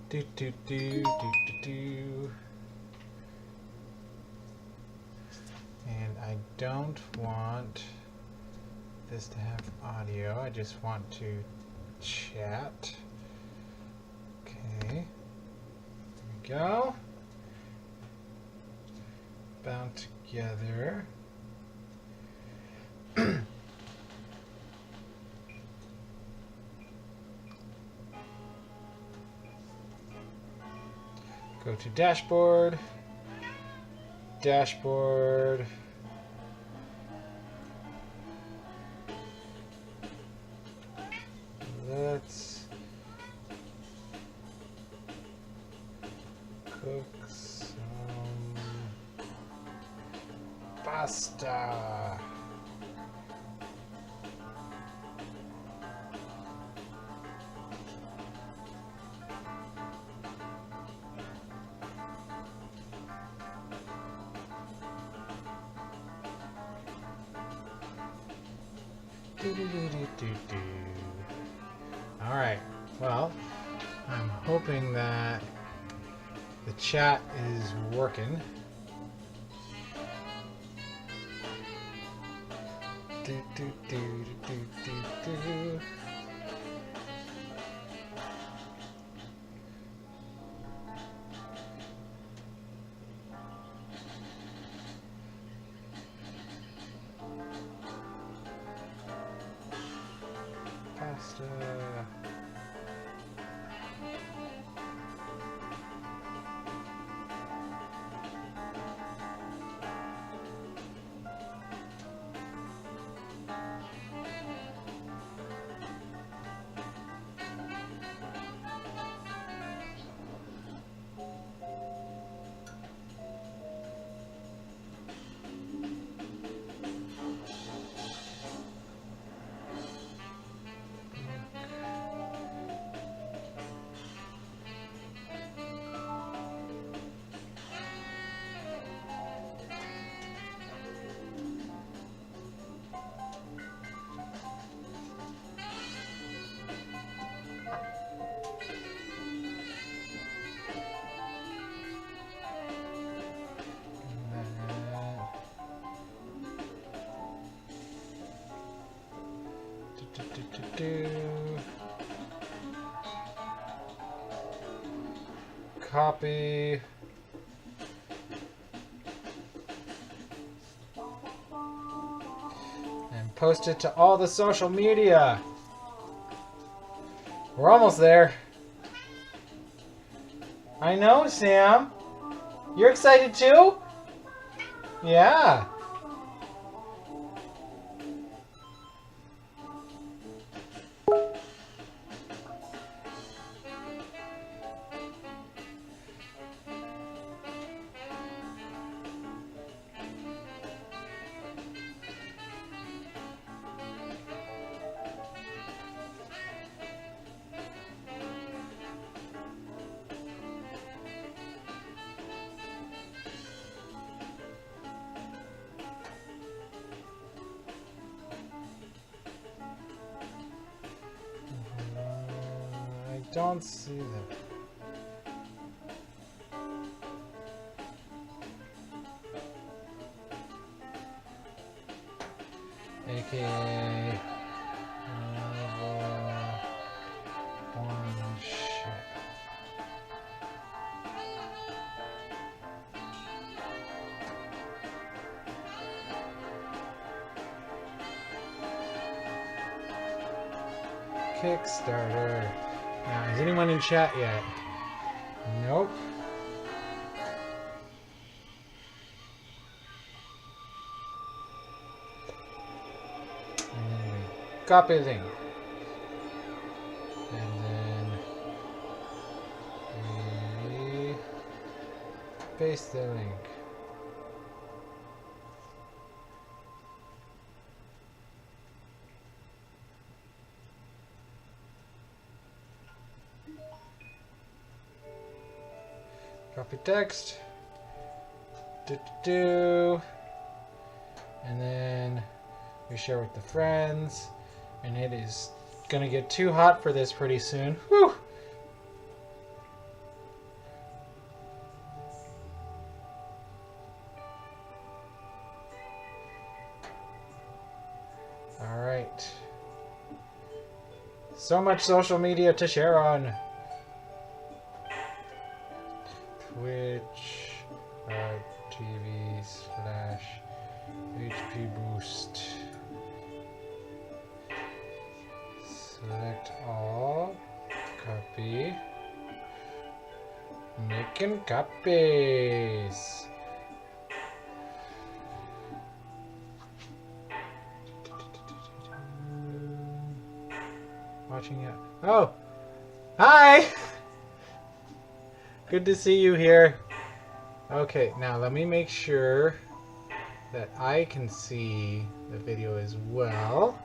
Do do do do do do. And I don't want this to have audio. I just want to chat. Okay. There we go. Bound together. Go to dashboard. Dashboard. Let's cook some pasta. All right, well, I'm hoping that the chat is working. Do, do, do, do, do, do. Pasta. Copy. And post it to all the social media. We're almost there. I know, Sam. You're excited too? Yeah. Don't see that. AKA one shit. Kickstarter. Now, is anyone in chat yet? Nope. And then we copy the link. And then we paste the link. Copy text. And then we share with the friends. And it is gonna get too hot for this pretty soon. Whew! So much social media to share on. Twitch.tv/HP Boost. Select all. Copy. Making copies. Watching it. Oh! Hi! Good to see you here. Okay, now let me make sure that I can see the video as well.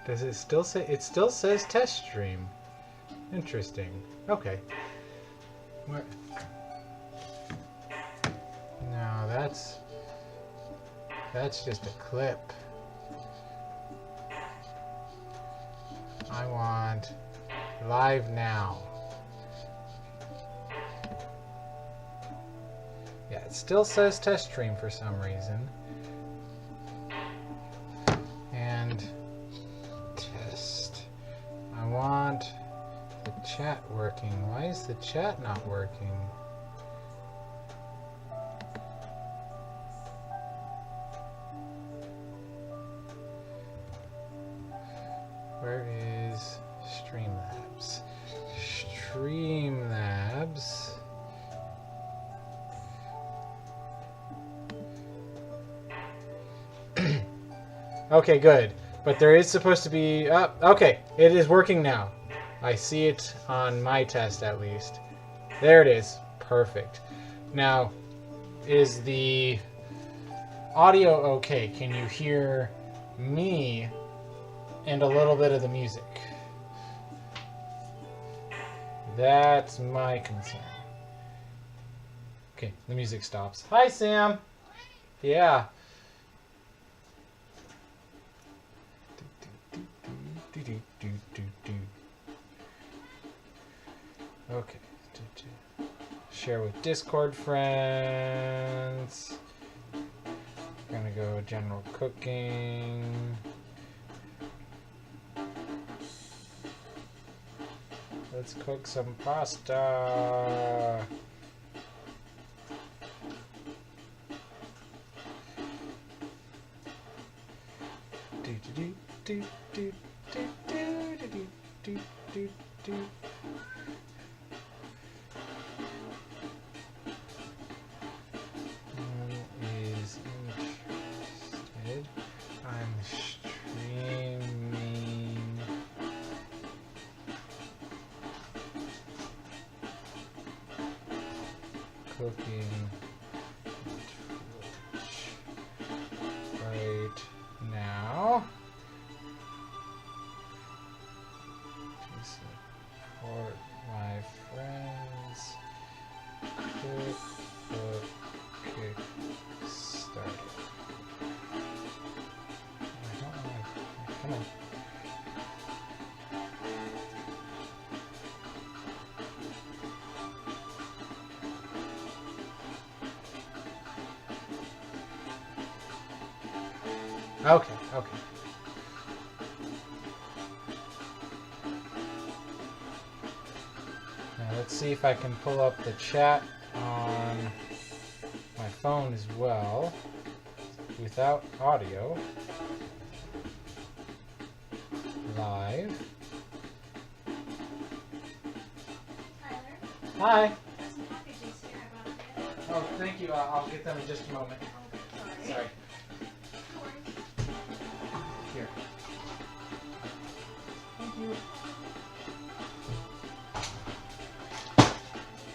Does it still say? It still says test stream. Interesting. Okay. Where? No, that's just a clip. I want live now. Yeah, it still says test stream for some reason. And test. I want the chat working. Why is the chat not working? Where is Streamlabs? Streamlabs. Okay, good. But there is supposed to be... okay, it is working now. I see it on my test, at least. There it is. Perfect. Now, is the audio okay? Can you hear me and a little bit of the music? That's my concern. Okay, the music stops. Hi, Sam. Yeah. Okay. Share with Discord friends. Gonna go general cooking. Let's cook some pasta. Is interested? I'm streaming. Cooking right now. To support my friends. Cookbook Kickstarter. I don't know. Come on. Okay, okay. Now let's see if I can pull up the chat on my phone as well, without audio. Live. Hi. Oh, thank you. I'll get them in just a moment. Sorry. Here. Thank you.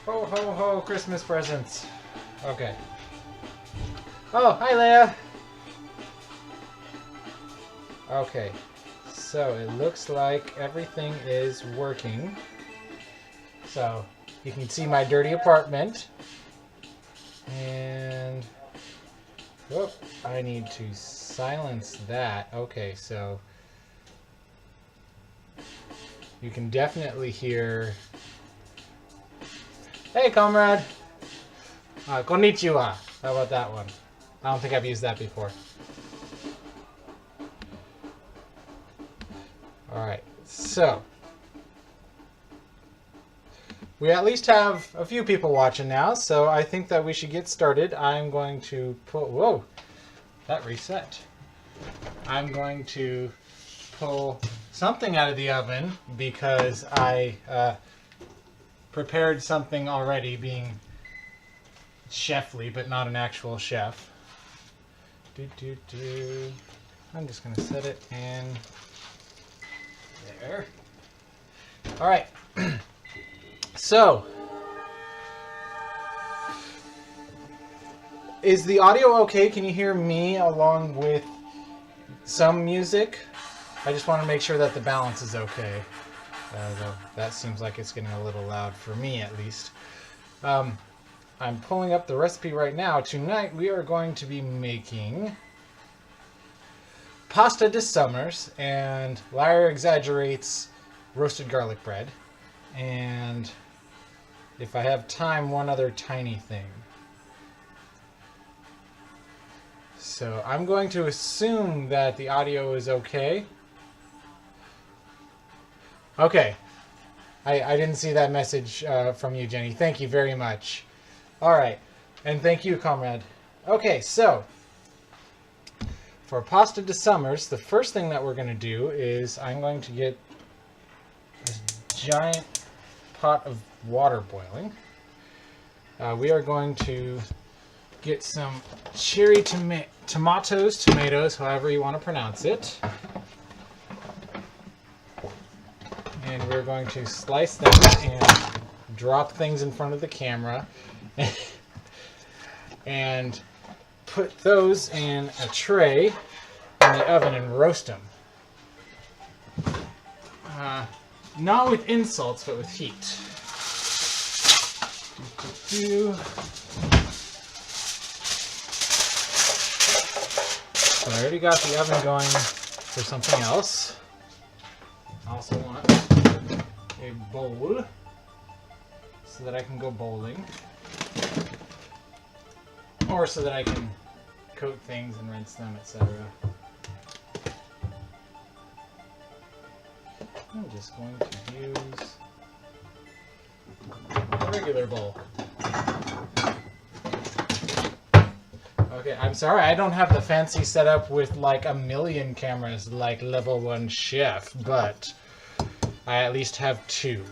Ho, ho, ho, Christmas presents. Okay. Oh, hi, Leia. Okay. So, it looks like everything is working. So, you can see my dirty apartment. And... whoop, I need to silence that. Okay, so you can definitely hear... Hey, comrade! Konnichiwa. How about that one? I don't think I've used that before. Alright, so... we at least have a few people watching now, so I think that we should get started. I'm going to pull... Whoa! That reset. I'm going to pull something out of the oven because I prepared something already, being chefly, but not an actual chef. I'm just going to set it in there. Alright. So, is the audio okay? Can you hear me along with some music? I just want to make sure that the balance is okay. That seems like it's getting a little loud for me, at least. I'm pulling up the recipe right now. Tonight we are going to be making pasta de summers, and Lyra exaggerates roasted garlic bread. And if I have time, one other tiny thing. So I'm going to assume that the audio is okay. Okay. I didn't see that message from you, Jenny. Thank you very much. All right. And thank you, comrade. Okay, so for pasta de summers, the first thing that we're going to do is I'm going to get this giant pot of water boiling. We are going to get some cherry tomatoes, however you want to pronounce it. And we're going to slice them and drop things in front of the camera and put those in a tray in the oven and roast them. Not with insults, but with heat. So I already got the oven going for something else. I also want a bowl so that I can go bowling. Or so that I can coat things and rinse them, etc. I'm just going to use a regular bowl. Okay, I'm sorry, I don't have the fancy setup with like a million cameras like level 1 chef, but I at least have 2.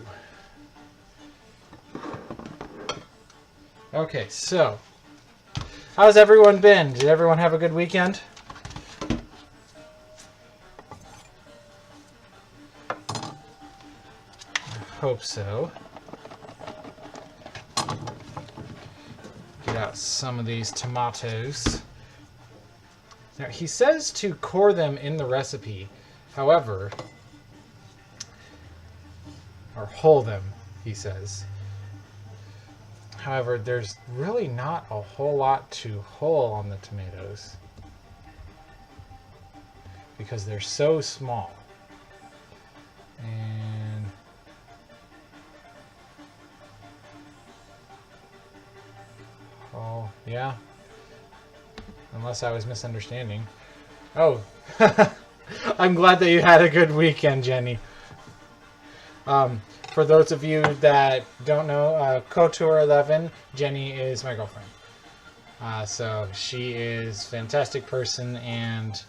Okay, so how's everyone been? Did everyone have a good weekend? Hope so. Get out some of these tomatoes. Now, he says to core them in the recipe. However, or hull them, he says. However, there's really not a whole lot to hull on the tomatoes because they're so small. And oh, yeah. Unless I was misunderstanding. Oh, I'm glad that you had a good weekend, Jenny. For those of you that don't know, Couture 11, Jenny is my girlfriend. So she is a fantastic person and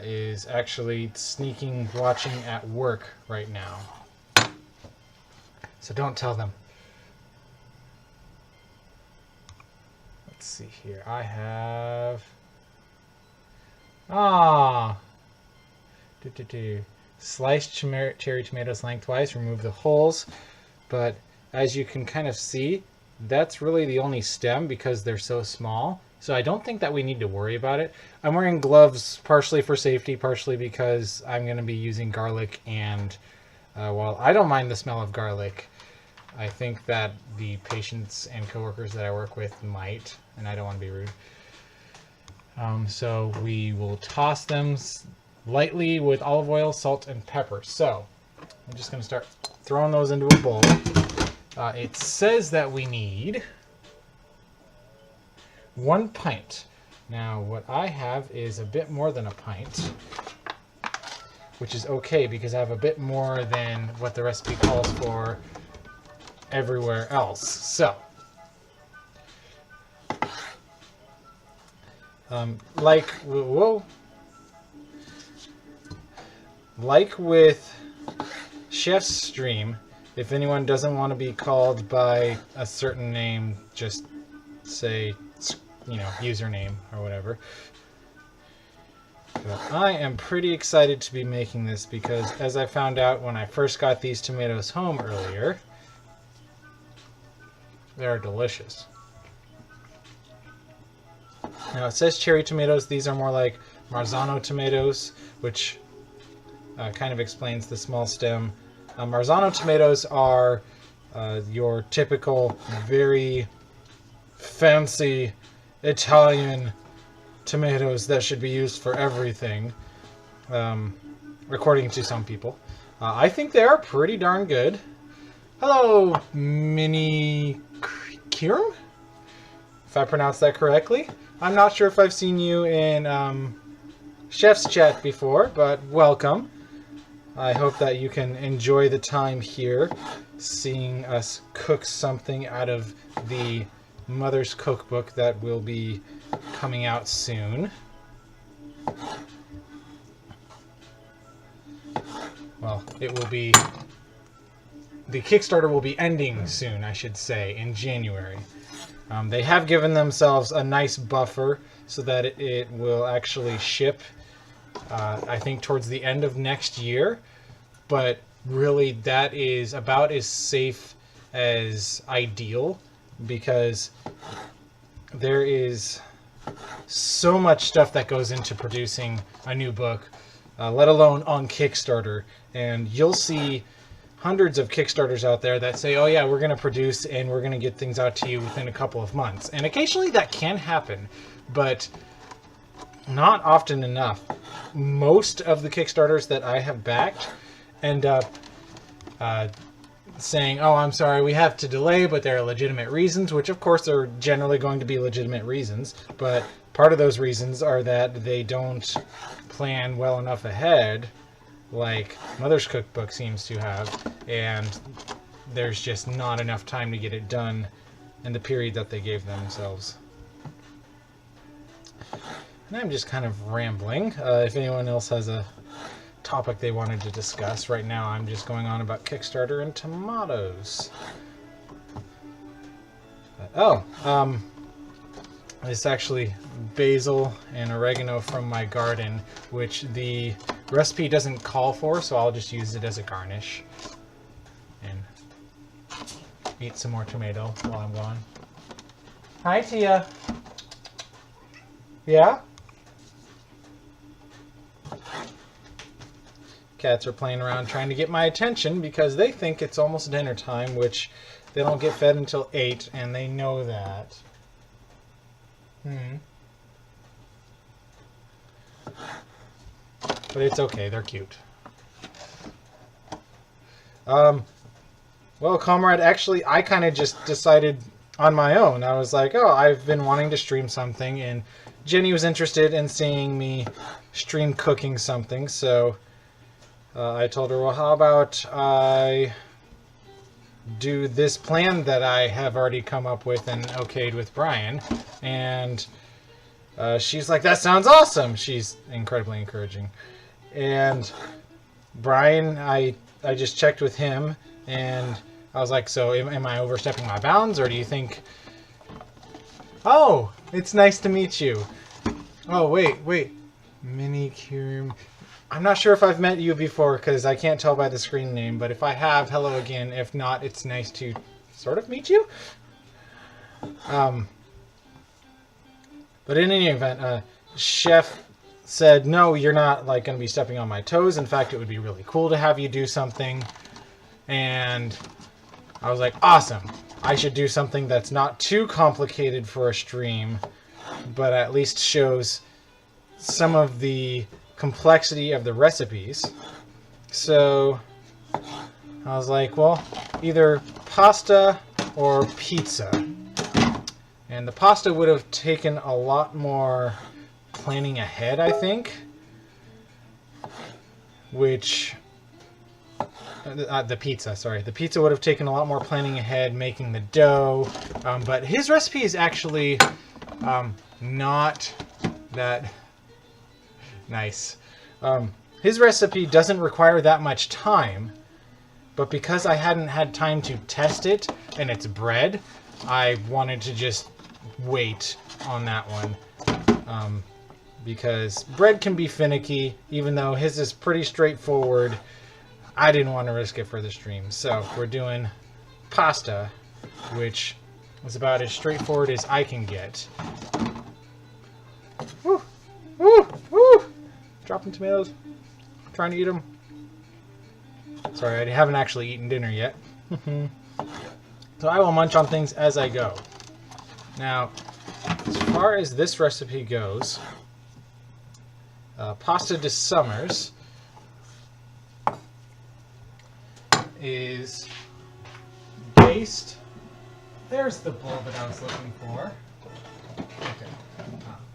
is actually sneaking watching at work right now. So don't tell them. Let's see here. I have... Sliced cherry tomatoes lengthwise, remove the hulls. But as you can kind of see, that's really the only stem because they're so small. So I don't think that we need to worry about it. I'm wearing gloves partially for safety, partially because I'm going to be using garlic. And while I don't mind the smell of garlic, I think that the patients and coworkers that I work with might, and I don't want to be rude. So we will toss them lightly with olive oil, salt, and pepper. So I'm just going to start throwing those into a bowl. It says that we need 1 pint. Now, what I have is a bit more than a pint, which is okay because I have a bit more than what the recipe calls for everywhere else. So, like with Chef's Stream, if anyone doesn't want to be called by a certain name, just say, username or whatever. But I am pretty excited to be making this because, as I found out when I first got these tomatoes home earlier, they're delicious. Now, it says cherry tomatoes. These are more like Marzano tomatoes, which kind of explains the small stem. Marzano tomatoes are your typical, very fancy Italian tomatoes that should be used for everything, according to some people. I think they are pretty darn good. Hello, Mini Kirum, if I pronounced that correctly. I'm not sure if I've seen you in Chef's Chat before, but welcome. I hope that you can enjoy the time here, seeing us cook something out of the Mother's Cookbook that will be coming out soon. Well, it will be... The Kickstarter will be ending soon, I should say, in January. They have given themselves a nice buffer so that it will actually ship, I think, towards the end of next year. But really, that is about as safe as ideal, because there is so much stuff that goes into producing a new book, let alone on Kickstarter. And you'll see hundreds of Kickstarters out there that say, oh yeah, we're going to produce and we're going to get things out to you within a couple of months. And occasionally that can happen, but not often enough. Most of the Kickstarters that I have backed end up saying, oh, I'm sorry, we have to delay, but there are legitimate reasons, which of course are generally going to be legitimate reasons. But part of those reasons are that they don't plan well enough ahead, like Mother's Cookbook seems to have, and there's just not enough time to get it done in the period that they gave themselves. And I'm just kind of rambling. If anyone else has a topic they wanted to discuss, right now I'm just going on about Kickstarter and tomatoes. It's actually basil and oregano from my garden, which the recipe doesn't call for, so I'll just use it as a garnish. And eat some more tomato while I'm gone. Hi, Tia. Yeah? Cats are playing around trying to get my attention because they think it's almost dinner time, which they don't get fed until 8, and they know that. But it's okay, they're cute. Well, Comrade, actually, I kind of just decided on my own. I was like, oh, I've been wanting to stream something, and Jenny was interested in seeing me stream cooking something, so I told her, well, how about I do this plan that I have already come up with and okayed with Brian, and she's like, that sounds awesome. She's incredibly encouraging. And Brian, I just checked with him, and I was like, so am I overstepping my bounds, or do you think... Oh, it's nice to meet you. Oh, wait. Mini Kirum. I'm not sure if I've met you before, because I can't tell by the screen name, but if I have, hello again. If not, it's nice to sort of meet you. But in any event, Chef said, no, you're not like going to be stepping on my toes. In fact, it would be really cool to have you do something. And I was like, awesome. I should do something that's not too complicated for a stream, but at least shows some of the complexity of the recipes. So I was like, well, either pasta or pizza. And the pasta would have taken a lot more planning ahead, I think. Which... the pizza would have taken a lot more planning ahead, making the dough. But his recipe is actually not that nice. His recipe doesn't require that much time, but because I hadn't had time to test it, and it's bread, I wanted to just wait on that one. Because bread can be finicky, even though his is pretty straightforward. I didn't want to risk it for the stream, so we're doing pasta, which is about as straightforward as I can get. Woo! Woo! Woo! Dropping tomatoes. Trying to eat them. Sorry, I haven't actually eaten dinner yet. So I will munch on things as I go. Now, as far as this recipe goes, pasta de Summers is based... There's the bowl that I was looking for. Okay.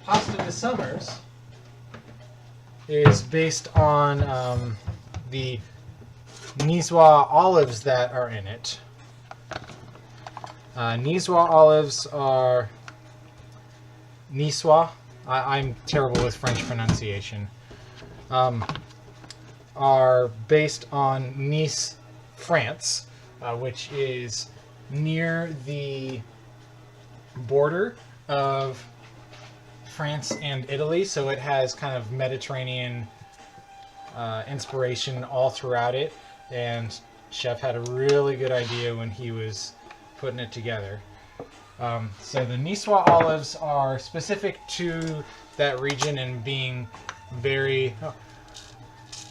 Pasta de Summers is based on the Niçoise olives that are in it. Niçoise olives are... Niçoise? I'm terrible with French pronunciation. Are based on Nice, France, which is near the border of France and Italy, so it has kind of Mediterranean inspiration all throughout it, and Chef had a really good idea when he was putting it together. So the Niçoise olives are specific to that region and being very... Oh.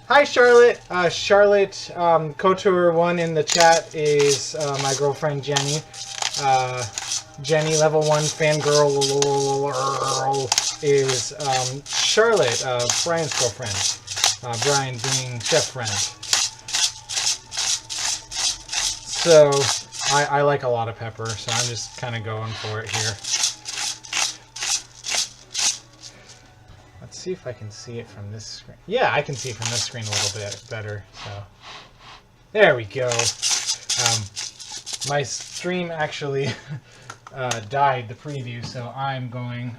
Hi, Charlotte. Charlotte Couture1 in the chat is my girlfriend, Jenny. Jenny, level 1 fangirl is Charlotte, Brian's girlfriend. Brian being Chef friend. So, I like a lot of pepper, so I'm just kind of going for it here. Let's see if I can see it from this screen. Yeah, I can see it from this screen a little bit better. So, there we go. My stream actually died, the preview, so I'm going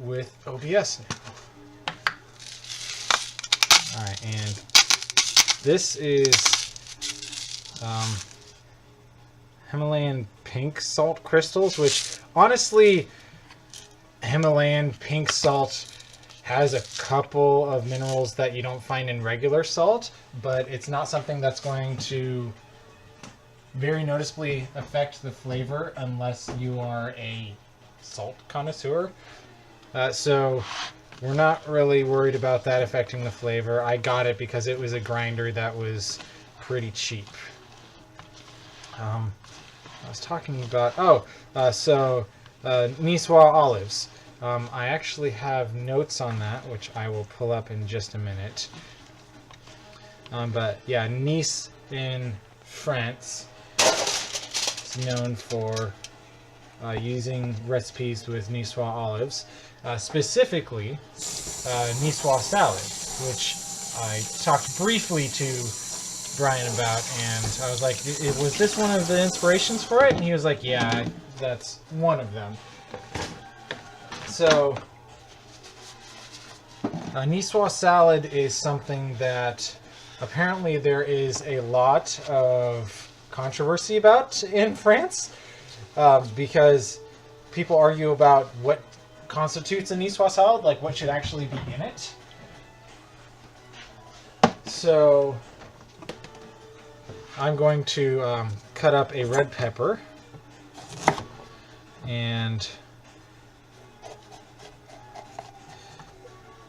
with OBS now. Alright, and this is Himalayan pink salt crystals, which honestly, Himalayan pink salt has a couple of minerals that you don't find in regular salt, but it's not something that's going to very noticeably affect the flavor unless you are a salt connoisseur. So we're not really worried about that affecting the flavor. I got it because it was a grinder that was pretty cheap. I was talking about... Niçoise olives. I actually have notes on that, which I will pull up in just a minute. But yeah, Nice in France is known for using recipes with Niçoise olives. Specifically, Niçoise salad, which I talked briefly to Brian about, and I was like, was this one of the inspirations for it? And he was like, yeah, that's one of them. So, Niçoise salad is something that apparently there is a lot of controversy about in France, because people argue about what constitutes a Niçoise salad, like what should actually be in it. So, I'm going to cut up a red pepper and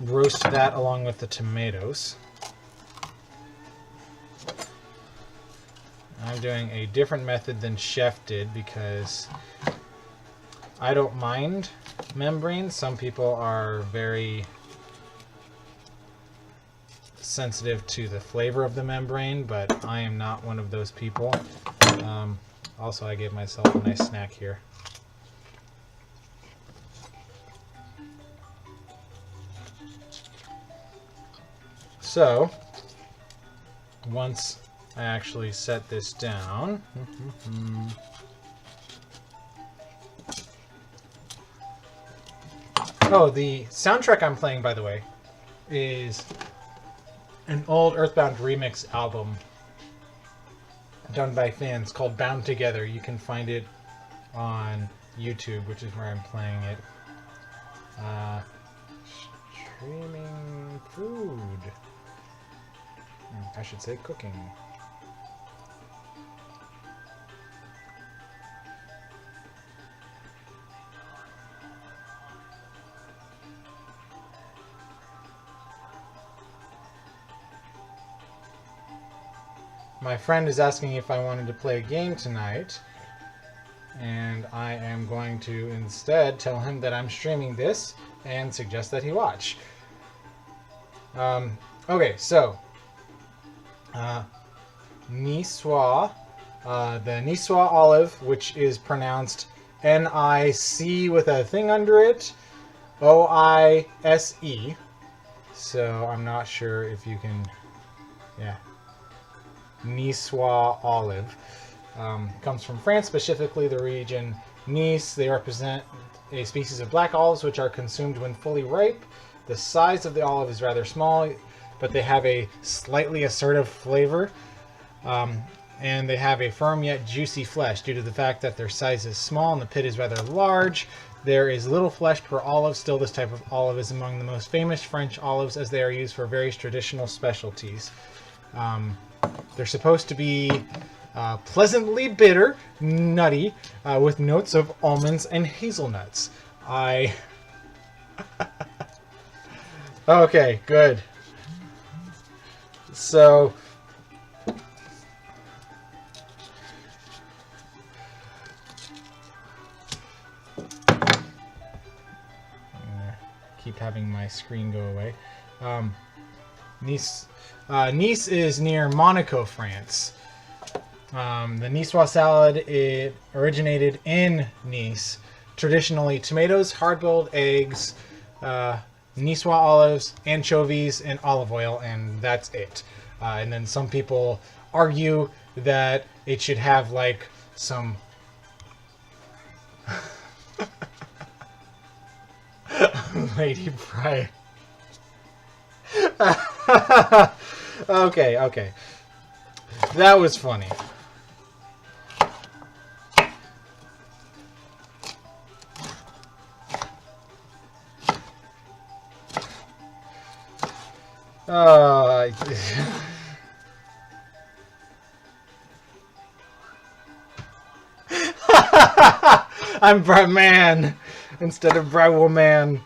roast that along with the tomatoes. I'm doing a different method than Chef did because I don't mind membrane. Some people are very sensitive to the flavor of the membrane, but I am not one of those people. Also, I gave myself a nice snack here. So, once I actually set this down, oh, the soundtrack I'm playing, by the way, is an old Earthbound remix album done by fans called Bound Together. You can find it on YouTube, which is where I'm playing it. Streaming food. I should say cooking. My friend is asking if I wanted to play a game tonight, and I am going to instead tell him that I'm streaming this and suggest that he watch. Okay, so Niçoise, the Niçoise olive, which is pronounced N-I-C with a thing under it, O-I-S-E. So I'm not sure if you can, yeah. Niçoise olive. Comes from France, specifically the region Nice. They represent a species of black olives which are consumed when fully ripe. The size of the olive is rather small, but they have a slightly assertive flavor. And they have a firm yet juicy flesh due to the fact that their size is small and the pit is rather large. There is little flesh per olive. Still, this type of olive is among the most famous French olives as they are used for various traditional specialties. They're supposed to be pleasantly bitter, nutty, with notes of almonds and hazelnuts. Okay, good. So, keep having my screen go away. Nice is near Monaco, France. The Niçoise salad, it originated in Nice. Traditionally, tomatoes, hard-boiled eggs, Niçoise olives, anchovies, and olive oil, and that's it. And then some people argue that it should have like some Lady Brian. Okay. That was funny. I'm Brightman instead of Brightwoman.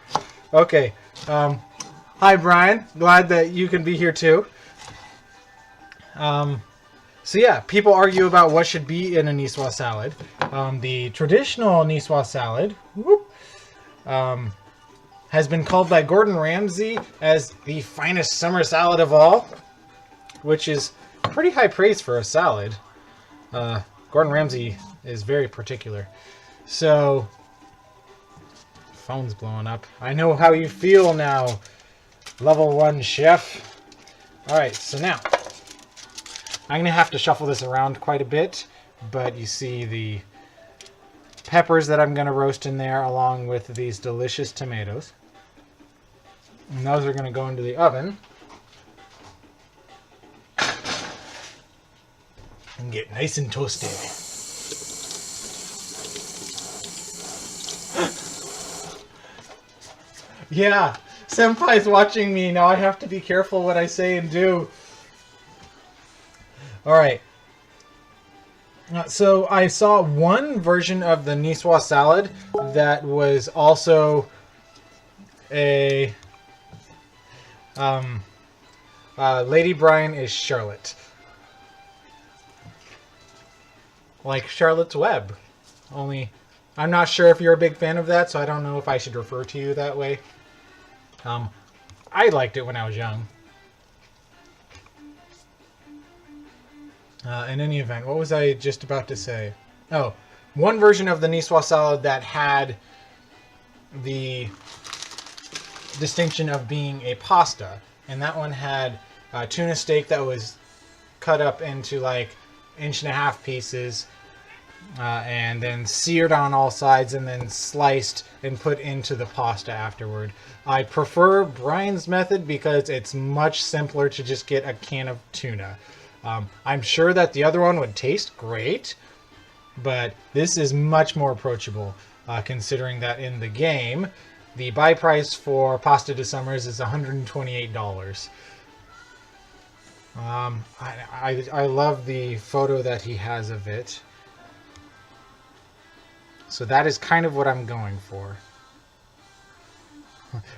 Okay. Hi, Brian. Glad that you can be here too. So yeah, people argue about what should be in a Niçoise salad. The traditional Niçoise salad has been called by Gordon Ramsay as the finest summer salad of all, which is pretty high praise for a salad. Gordon Ramsay is very particular. So, phone's blowing up. I know how you feel now, level 1 chef. Alright, so now I'm going to have to shuffle this around quite a bit, but you see the peppers that I'm going to roast in there along with these delicious tomatoes. And those are going to go into the oven and get nice and toasted. Yeah, Senpai's watching me. Now I have to be careful what I say and do. Alright. So I saw one version of the Niçoise salad that was also a Lady Brian is Charlotte. Like Charlotte's Web. Only I'm not sure if you're a big fan of that, so I don't know if I should refer to you that way. I liked it when I was young. In any event, what was I just about to say? Oh, one version of the Niçoise salad that had the distinction of being a pasta, and that one had tuna steak that was cut up into like 1.5 inch pieces, and then seared on all sides, and then sliced and put into the pasta afterward. I prefer Brian's method because it's much simpler to just get a can of tuna. I'm sure that the other one would taste great, but this is much more approachable, considering that in the game, the buy price for Pasta de Summers is $128. I love the photo that he has of it. So that is kind of what I'm going for.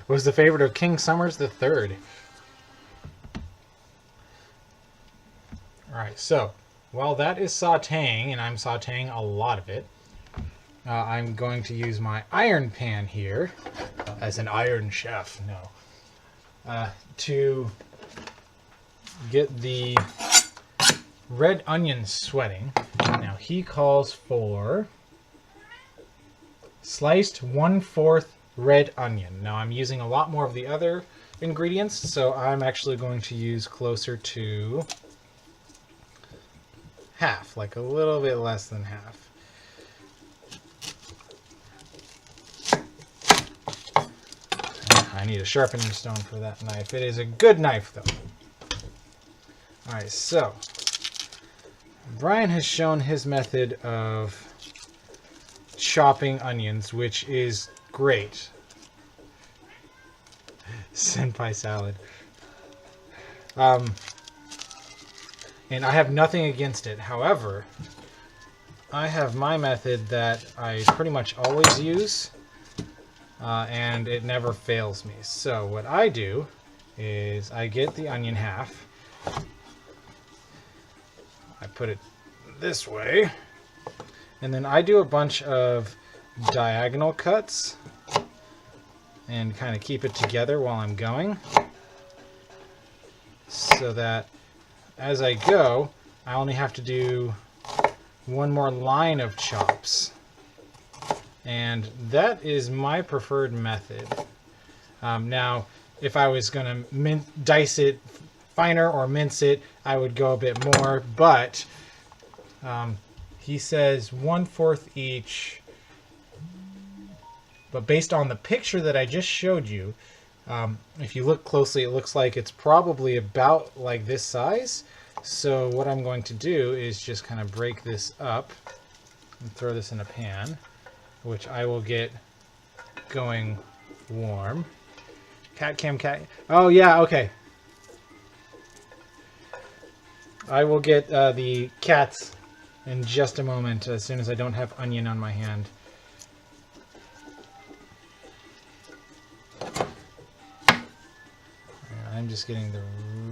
Was the favorite of King Summers III. Alright, so while that is sauteing, and I'm sauteing a lot of it, I'm going to use my iron pan here, as an iron chef, to get the red onion sweating. Now he calls for sliced 1/4 red onion. Now I'm using a lot more of the other ingredients, so I'm actually going to use closer to half, like a little bit less than half. I need a sharpening stone for that knife. It is a good knife, though. Alright, so Brian has shown his method of chopping onions, which is great. Senpai salad. And I have nothing against it. However, I have my method that I pretty much always use, and it never fails me. So what I do is I get the onion half, I put it this way, and then I do a bunch of diagonal cuts and kind of keep it together while I'm going, so that as I go, I only have to do one more line of chops. And that is my preferred method. Now, if I was going to dice it finer or mince it, I would go a bit more, but he says 1/4 each. But based on the picture that I just showed you, if you look closely, it looks like it's probably about like this size. So what I'm going to do is just kind of break this up and throw this in a pan, which I will get going warm. Cat cam cat. Oh yeah, okay. I will get the cats in just a moment, as soon as I don't have onion on my hand. I'm just getting the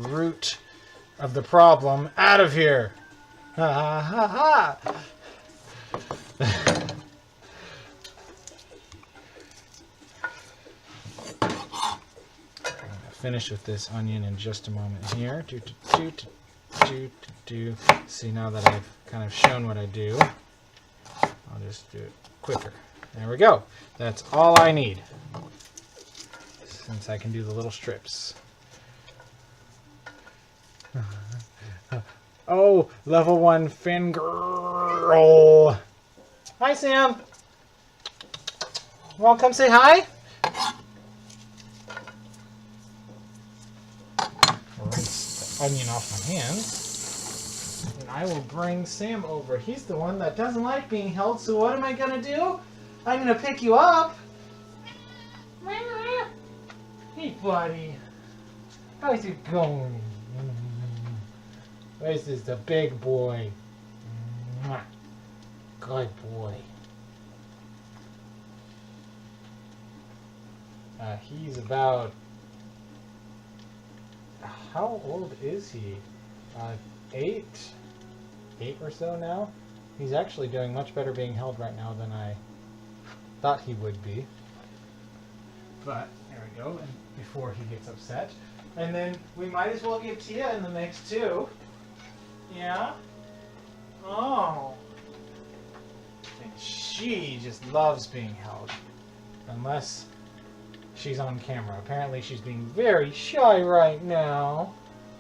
root of the problem out of here. Ha ha ha ha. Finish with this onion in just a moment here. See, now that I've kind of shown what I do, I'll just do it quicker. There we go. That's all I need, since I can do the little strips. Oh, level 1 fangirl. Hi, Sam. Want to come say hi? Rinse the onion off my hands, and I will bring Sam over. He's the one that doesn't like being held, so what am I going to do? I'm going to pick you up. Hey, buddy. How's it going? This is the big boy. Good boy. He's about... How old is he? 8 or so now? He's actually doing much better being held right now than I thought he would be. But, there we go, and before he gets upset. And then we might as well get Tia in the mix too. Yeah? Oh. And she just loves being held. Unless she's on camera. Apparently she's being very shy right now.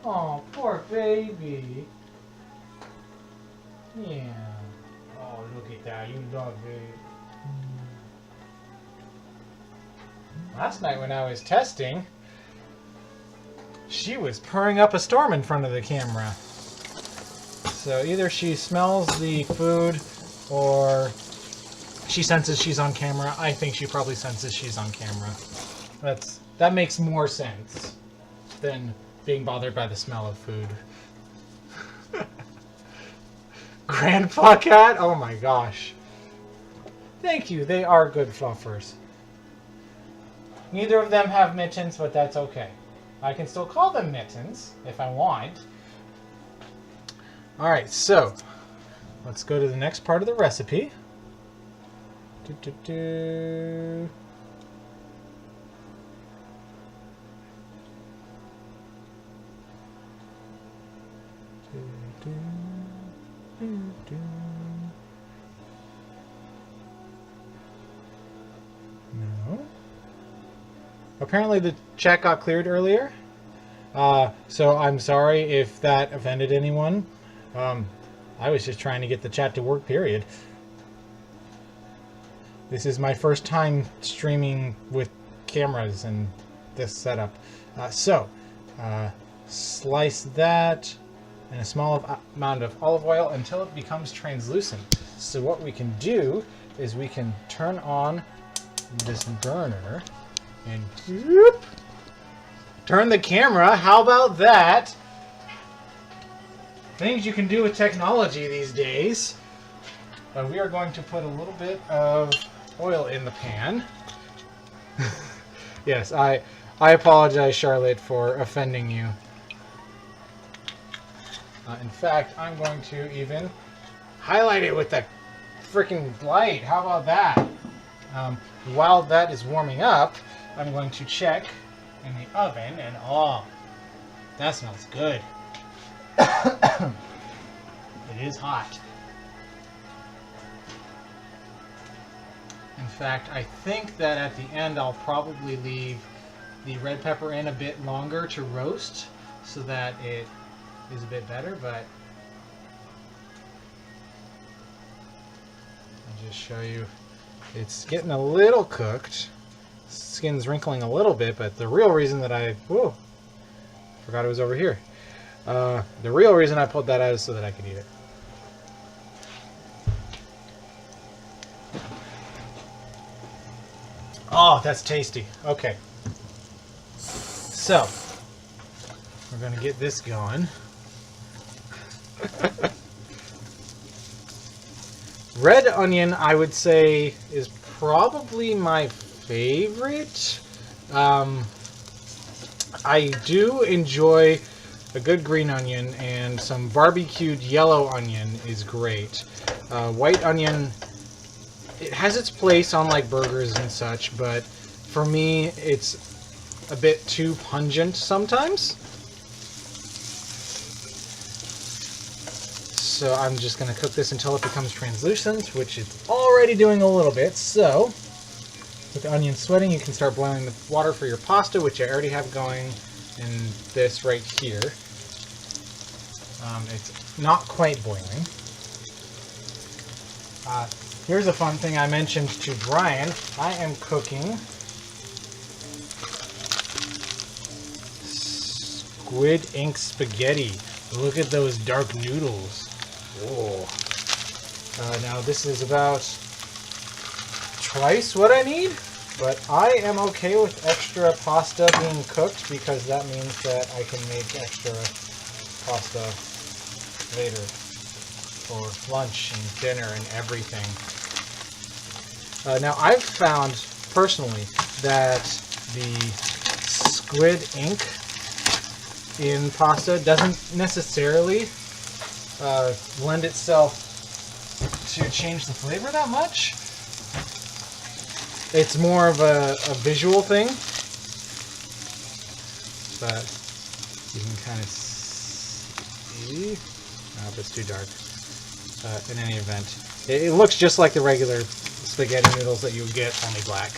Oh, poor baby. Yeah. Oh, look at that. You love it. Last night when I was testing, she was purring up a storm in front of the camera. So either she smells the food or she senses she's on camera. I think she probably senses she's on camera. That makes more sense than being bothered by the smell of food. Grandpa cat? Oh my gosh. Thank you. They are good fluffers. Neither of them have mittens, but that's okay. I can still call them mittens if I want. Alright, so let's go to the next part of the recipe. No. Apparently the chat got cleared earlier. So I'm sorry if that offended anyone. I was just trying to get the chat to work, period. This is my first time streaming with cameras and this setup. Slice that in a small amount of olive oil until it becomes translucent. So what we can do is we can turn on this burner and whoop, turn the camera. How about that? Things you can do with technology these days. We are going to put a little bit of oil in the pan. Yes, I apologize, Charlotte, for offending you. In fact, I'm going to even highlight it with the freaking light. How about that? While that is warming up, I'm going to check in the oven, and oh, that smells good. It is hot. In fact, I think that at the end I'll probably leave the red pepper in a bit longer to roast so that it is a bit better, but I'll just show you. It's getting a little cooked. Skin's wrinkling a little bit, but the real reason that forgot it was over here. The real reason I pulled that out is so that I could eat it. Oh, that's tasty. Okay. So, we're going to get this going. Red onion, I would say, is probably my favorite. I do enjoy a good green onion, and some barbecued yellow onion is great. White onion, it has its place on like burgers and such, but for me it's a bit too pungent sometimes. So I'm just going to cook this until it becomes translucent, which it's already doing a little bit. So with the onion sweating, you can start boiling the water for your pasta, which I already have going in this right here. It's not quite boiling. Here's a fun thing I mentioned to Brian. I am cooking squid ink spaghetti. Look at those dark noodles. Oh. Now this is about twice what I need, but I am okay with extra pasta being cooked because that means that I can make extra pasta later for lunch and dinner and everything. Now I've found personally that the squid ink in pasta doesn't necessarily lend itself to change the flavor that much. It's more of a visual thing, but you can kind of see. I hope it's too dark. in any event. It looks just like the regular spaghetti noodles that you would get, only black.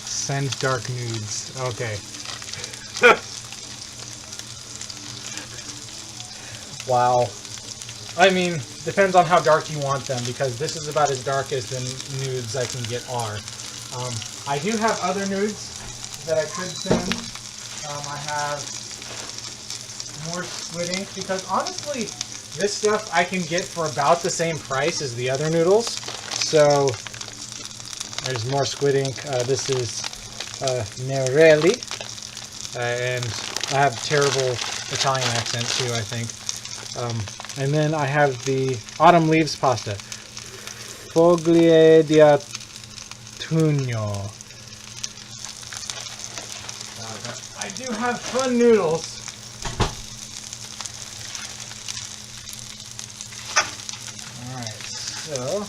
Send dark nudes. Okay. Wow. I mean, depends on how dark you want them, because this is about as dark as the nudes I can get are. I do have other nudes that I could send. I have more squid ink, because honestly, this stuff I can get for about the same price as the other noodles. So, there's more squid ink. This is Nerelli. And I have terrible Italian accent too, I think. And then I have the autumn leaves pasta. Foglie di autunno. I do have fun noodles. Alright, so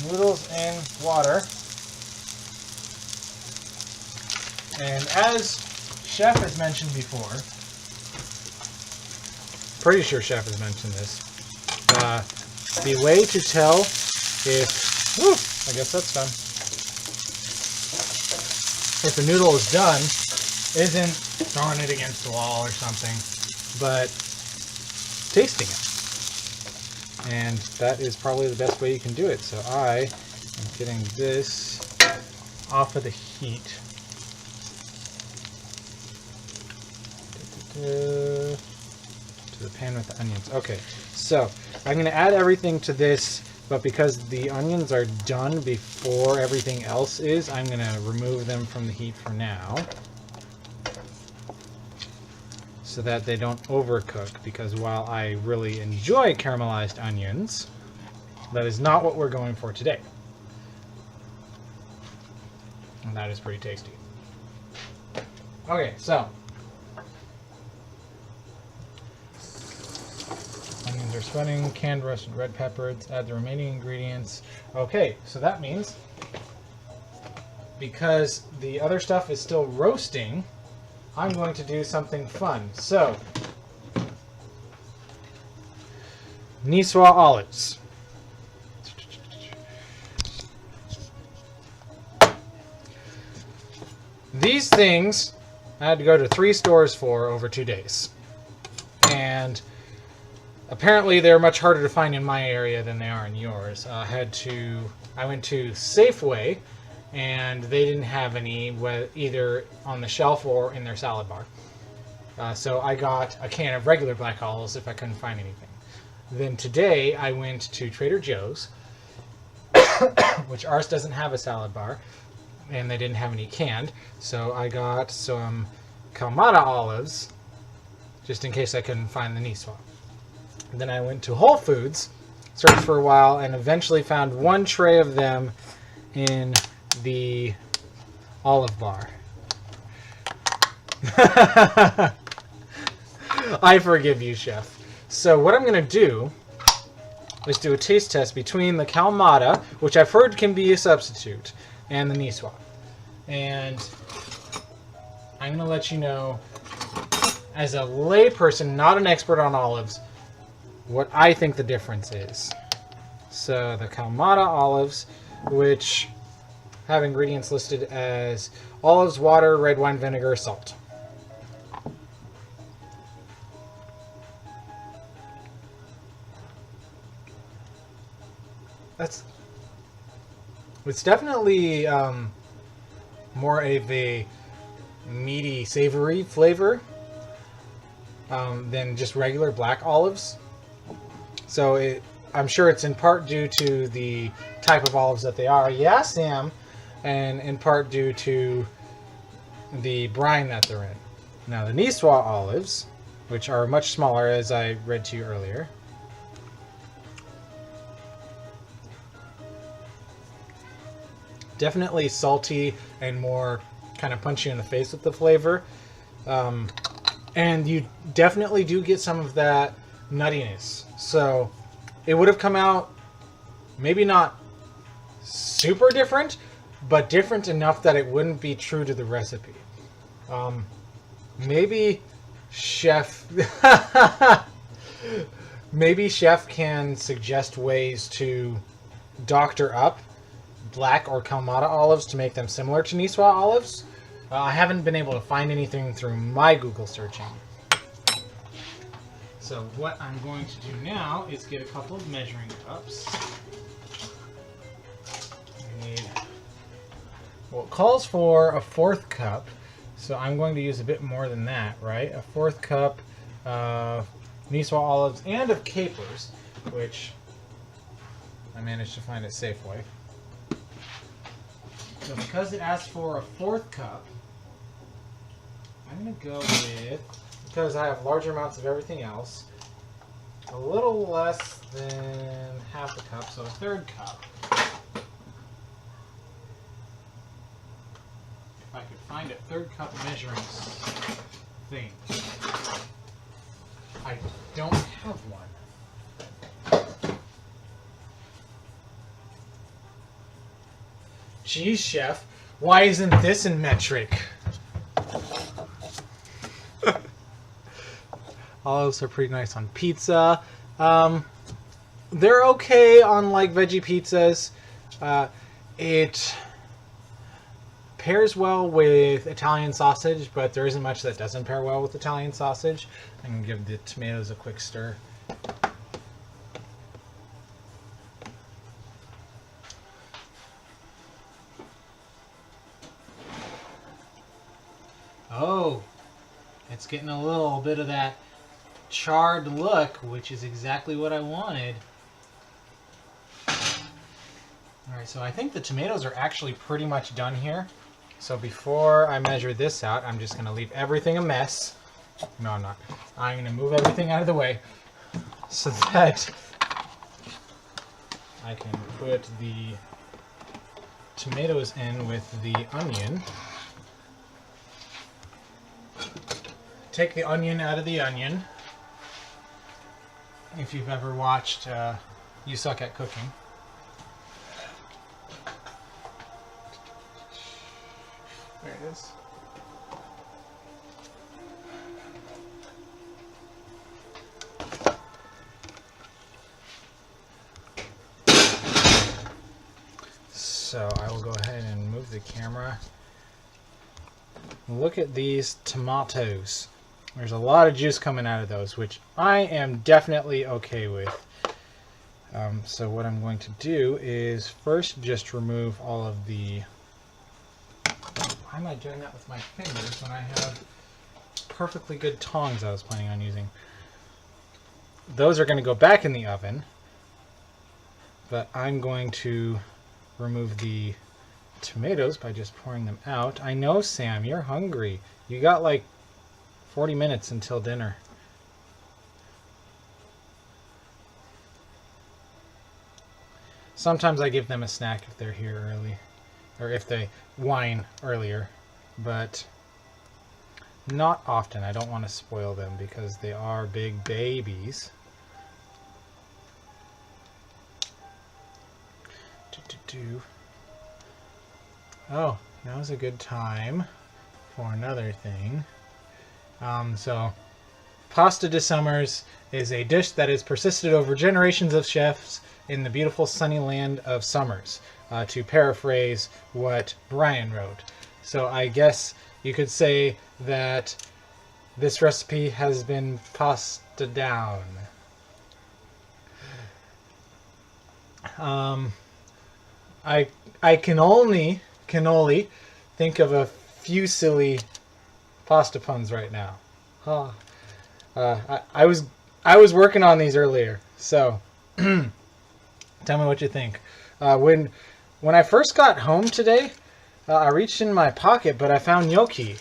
noodles in water. And as Chef has mentioned before, pretty sure Chef has mentioned this, the way to tell if, I guess that's done, if a noodle is done isn't throwing it against the wall or something, but tasting it. And that is probably the best way you can do it. So I am getting this off of the heat. To the pan with the onions. Okay, so I'm going to add everything to this, but because the onions are done before everything else is, I'm going to remove them from the heat for now, so that they don't overcook, because while I really enjoy caramelized onions, that is not what we're going for today. And that is pretty tasty. Okay, so onions are sweating, canned roasted red peppers, add the remaining ingredients. Okay, so that means because the other stuff is still roasting, I'm going to do something fun. So, Niçoise olives. These things I had to go to 3 stores for over 2 days. And apparently they're much harder to find in my area than they are in yours. I went to Safeway, and they didn't have any either on the shelf or in their salad bar. So I got a can of regular black olives if I couldn't find anything. Then today I went to Trader Joe's, which ours doesn't have a salad bar, and they didn't have any canned. So I got some Kalamata olives, just in case I couldn't find the Niçoise. Then I went to Whole Foods, searched for a while, and eventually found 1 tray of them in the olive bar. I forgive you, Chef. So what I'm going to do is do a taste test between the Kalamata, which I've heard can be a substitute, and the Niçoise. And I'm going to let you know, as a layperson, not an expert on olives, what I think the difference is. So the Kalamata olives, which have ingredients listed as olives, water, red wine vinegar, salt. It's definitely more of a meaty, savory flavor than just regular black olives. So I'm sure it's in part due to the type of olives that they are. Yeah, Sam. And in part due to the brine that they're in. Now the Niçoise olives, which are much smaller, as I read to you earlier, definitely salty and more kind of punchy in the face with the flavor. And you definitely do get some of that nuttiness. So it would have come out maybe not super different, but different enough that it wouldn't be true to the recipe. Maybe Chef Maybe Chef can suggest ways to doctor up black or Kalamata olives to make them similar to Niçoise olives. I haven't been able to find anything through my Google searching. So what I'm going to do now is get a couple of measuring cups. I need, well, it calls for a 1/4 cup, so I'm going to use a bit more than that, right? A 1/4 cup of Niçoise olives and of capers, which I managed to find at Safeway. So because it asks for a 1/4 cup, I'm going to go with, because I have larger amounts of everything else, a little less than half a cup, so a 1/3 cup. If I could find a 1/3 cup measuring thing. I don't have one. Geez, Chef, why isn't this in metric? Olives are pretty nice on pizza. They're okay on like veggie pizzas. It pairs well with Italian sausage, but there isn't much that doesn't pair well with Italian sausage. I'm going to give the tomatoes a quick stir. Oh, it's getting a little bit of that charred look, which is exactly what I wanted. Alright, so I think the tomatoes are actually pretty much done here. So before I measure this out, I'm just going to leave everything a mess. No, I'm not. I'm going to move everything out of the way so that I can put the tomatoes in with the onion. Take the onion out of the onion. If you've ever watched You Suck at Cooking. There it is. So I will go ahead and move the camera. Look at these tomatoes. There's a lot of juice coming out of those, which I am definitely okay with. So what I'm going to do is first just remove all of the... Why am I doing that with my fingers when I have perfectly good tongs I was planning on using? Those are going to go back in the oven, but I'm going to remove the tomatoes by just pouring them out. I know, Sam, you're hungry. You got like 40 minutes until dinner. Sometimes I give them a snack if they're here early, or if they whine earlier, but not often. I don't want to spoil them because they are big babies. Oh, now's a good time for another thing. So, pasta de summers is a dish that has persisted over generations of chefs in the beautiful sunny land of Summers, to paraphrase what Brian wrote. So I guess you could say that this recipe has been pasta down. I can only think of a few silly pasta puns right now. I was working on these earlier, so tell me what you think. When I first got home today, I reached in my pocket, but I found gnocchi.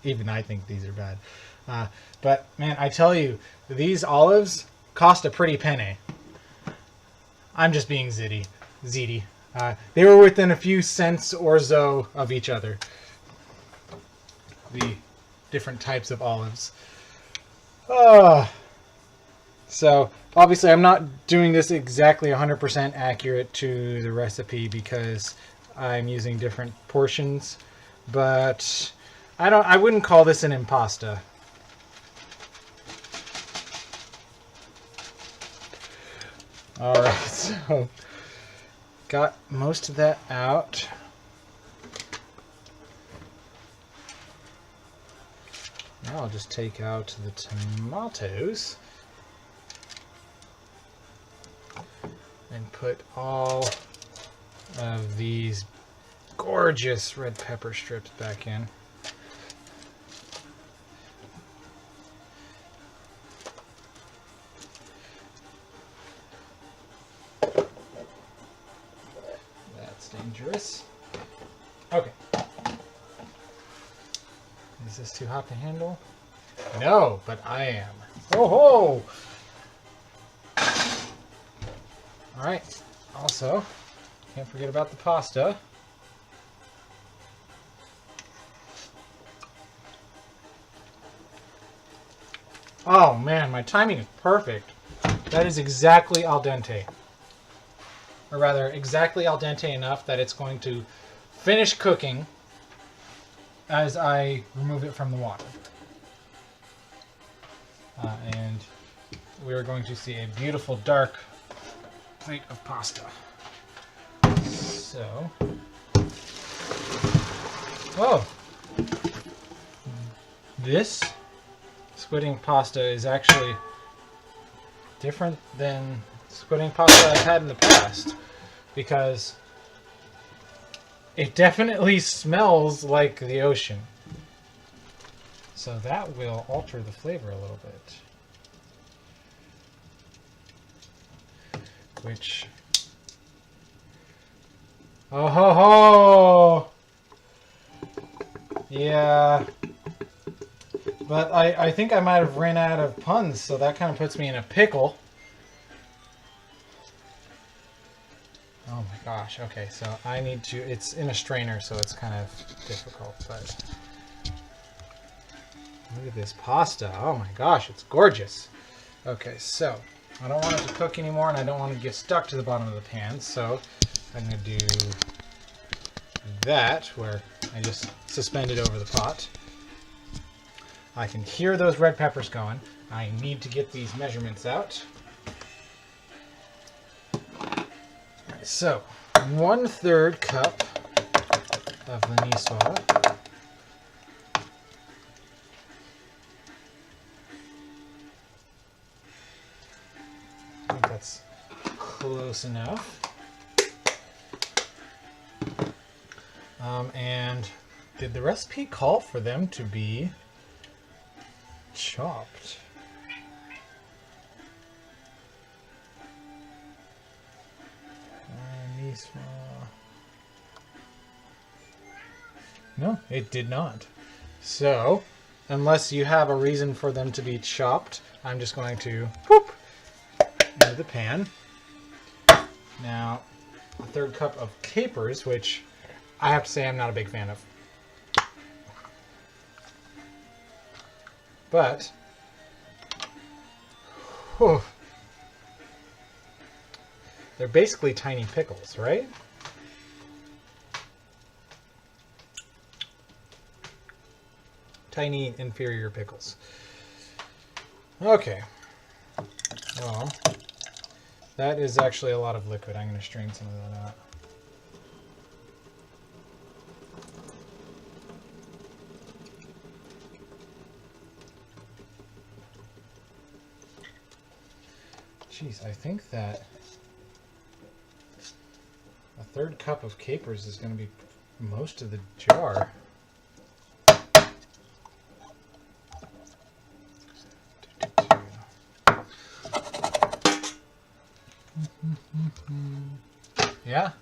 Even I think these are bad. But man, I tell you, these olives cost a pretty penny. I'm just being ziti. They were within a few cents or so of each other. The different types of olives. So, obviously I'm not doing this exactly 100% accurate to the recipe because I'm using different portions, but I wouldn't call this an impasta. All right, so got most of that out. Now I'll just take out the tomatoes and put all of these gorgeous red pepper strips back in. That's dangerous. Okay. Is this too hot to handle? No, but I am. Oh ho! Alright. Also, can't forget about the pasta. Oh man, my timing is perfect. That is exactly al dente. Or rather, exactly al dente enough that it's going to finish cooking as I remove it from the water. And we are going to see a beautiful dark plate of pasta. So, oh, this squid ink pasta is actually different than squid ink pasta I've had in the past, because it definitely smells like the ocean. So that will alter the flavor a little bit. Which... oh ho ho! Yeah. But I think I might have ran out of puns, so that kind of puts me in a pickle. Oh my gosh, okay, so I need to... it's in a strainer, so it's kind of difficult, but... look at this pasta. Oh my gosh, it's gorgeous. Okay, so I don't want it to cook anymore, and I don't want it to get stuck to the bottom of the pan, so I'm going to do that, where I just suspend it over the pot. I can hear those red peppers going. I need to get these measurements out. So, 1/3 cup of the niswa. I think that's close enough. And did the recipe call for them to be chopped? No, it did not. So, unless you have a reason for them to be chopped, I'm just going to whoop into the pan. Now, 1/3 cup of capers, which I have to say I'm not a big fan of. But, whew, they're basically tiny pickles, right? Tiny, inferior pickles. Okay. Well, that is actually a lot of liquid. I'm going to strain some of that out. Jeez, I think that 1/3 cup of capers is going to be most of the jar. Yeah,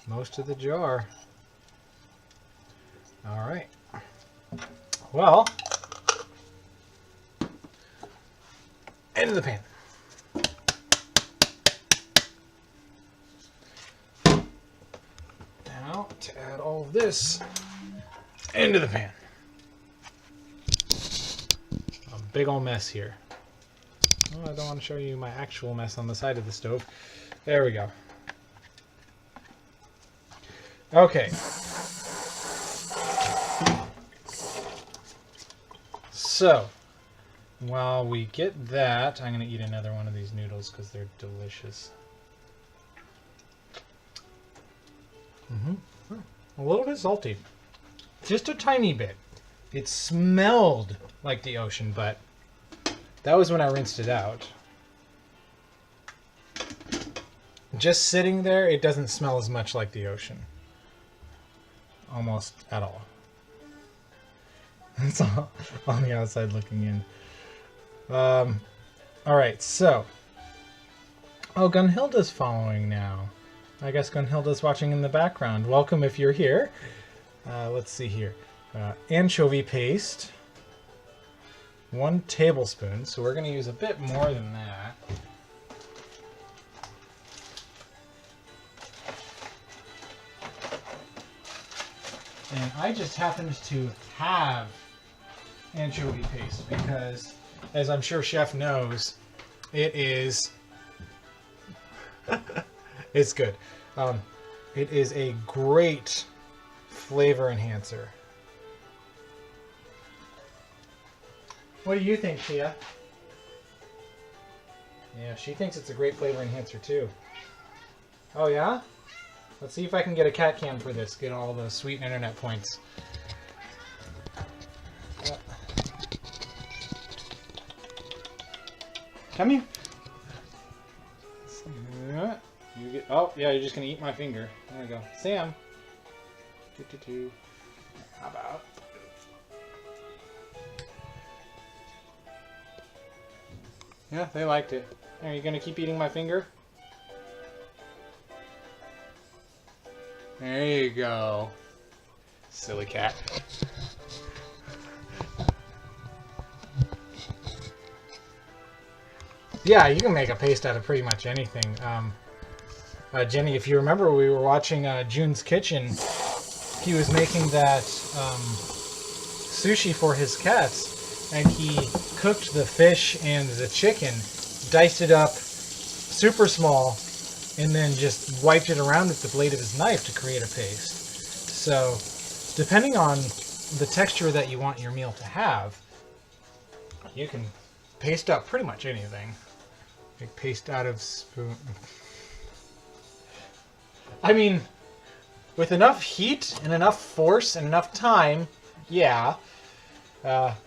most of the jar. All right. Well, into the pan. Now to add all of this into the pan. A big old mess here. Oh, I don't want to show you my actual mess on the side of the stove. There we go. Okay. So, while we get that, I'm going to eat another one of these noodles because they're delicious. A little bit salty. Just a tiny bit. It smelled like the ocean, but that was when I rinsed it out. Just sitting there, it doesn't smell as much like the ocean. Almost at all. It's all on the outside looking in. Alright, so. Oh, Gunhilda's following now. I guess Gunhilda's watching in the background. Welcome if you're here. Let's see here. Anchovy paste. 1 tablespoon. So we're going to use a bit more than that. And I just happened to have anchovy paste because, as I'm sure Chef knows, it is... it's good. It is a great flavor enhancer. What do you think, Tia? Yeah, she thinks it's a great flavor enhancer too. Oh yeah? Let's see if I can get a cat cam for this. Get all the sweet internet points. Come here. You get. Oh yeah, you're just gonna eat my finger. There we go. Sam. How about? Yeah, they liked it. Are you gonna keep eating my finger? There you go. Silly cat. Yeah, you can make a paste out of pretty much anything. Jenny, if you remember, we were watching June's Kitchen. He was making that sushi for his cats, and he cooked the fish and the chicken, diced it up super small, and then just wiped it around with the blade of his knife to create a paste. So, depending on the texture that you want your meal to have, you can paste up pretty much anything. Make paste out of spoon. I mean, with enough heat and enough force and enough time, yeah.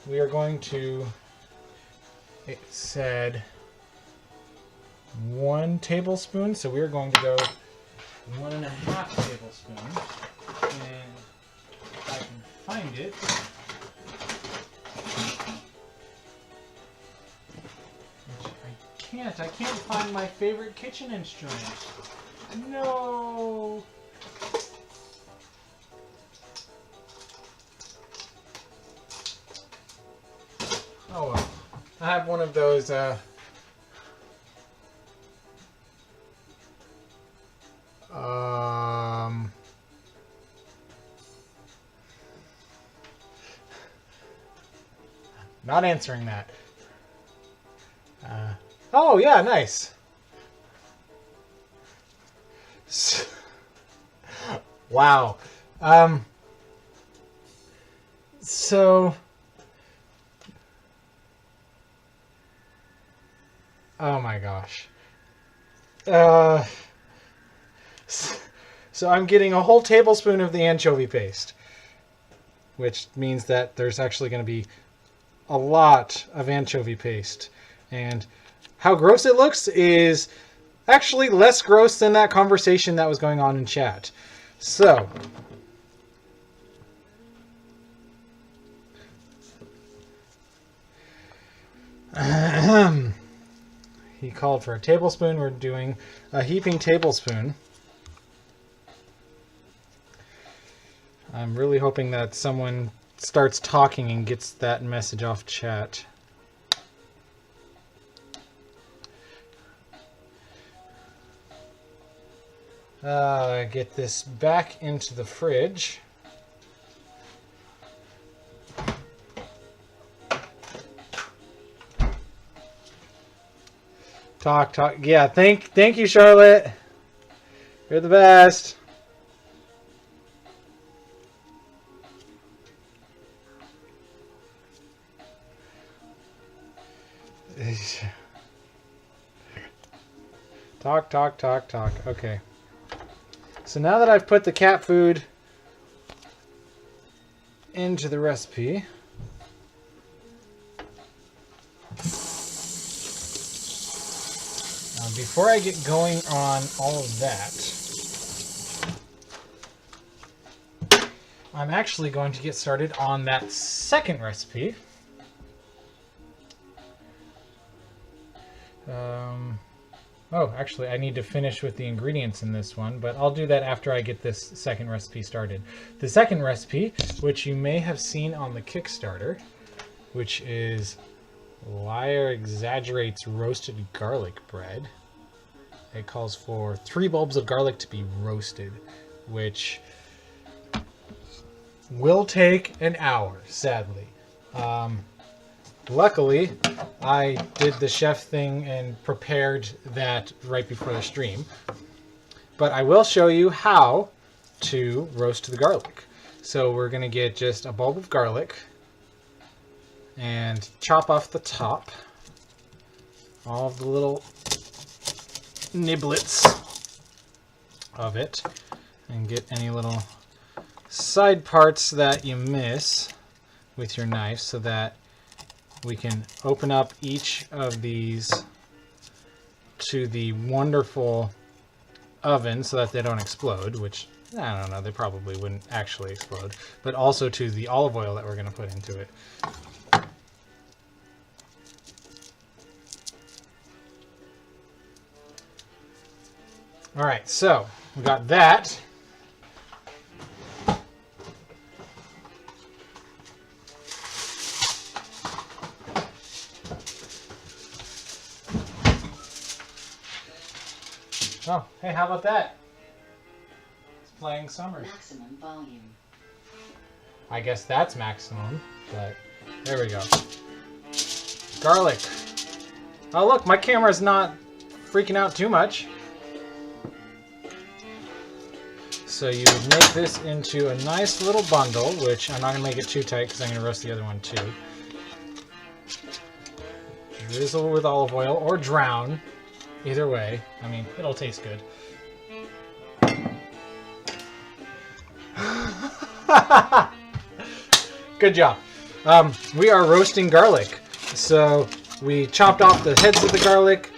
We are going to, it said 1 tablespoon, so we're going to go 1.5 tablespoons. And if I can find it. Which I can't find my favorite kitchen instrument. No. Oh well. I have one of those not answering that. Oh yeah, nice. Wow. So oh my gosh. So I'm getting a whole tablespoon of the anchovy paste, which means that there's actually going to be a lot of anchovy paste. And how gross it looks is actually less gross than that conversation that was going on in chat. So, he called for a tablespoon. We're doing a heaping tablespoon. I'm really hoping that someone starts talking and gets that message off chat. Get this back into the fridge. Talk. Yeah, thank you, Charlotte. You're the best. Talk, talk, talk, talk. Okay. So now that I've put the cat food into the recipe, before I get going on all of that, I'm actually going to get started on that second recipe. Oh, actually, I need to finish with the ingredients in this one, but I'll do that after I get this second recipe started. The second recipe, which you may have seen on the Kickstarter, which is Liar Exaggerates Roasted Garlic Bread. It calls for 3 bulbs of garlic to be roasted, which will take an hour, sadly. Luckily, I did the chef thing and prepared that right before the stream. But I will show you how to roast the garlic. So we're going to get just a bulb of garlic and chop off the top, all of the little niblets of it, and get any little side parts that you miss with your knife so that we can open up each of these to the wonderful oven so that they don't explode, which, I don't know, they probably wouldn't actually explode, but also to the olive oil that we're going to put into it. Alright, so we got that. Oh, hey, how about that? It's playing Summer. Maximum volume. I guess that's maximum, but there we go. Garlic. Oh, look, my camera's not freaking out too much. So you would make this into a nice little bundle, which I'm not going to make it too tight because I'm going to roast the other one too. Drizzle with olive oil or drown. Either way, I mean, it'll taste good. Good job. We are roasting garlic. So we chopped off the heads of the garlic,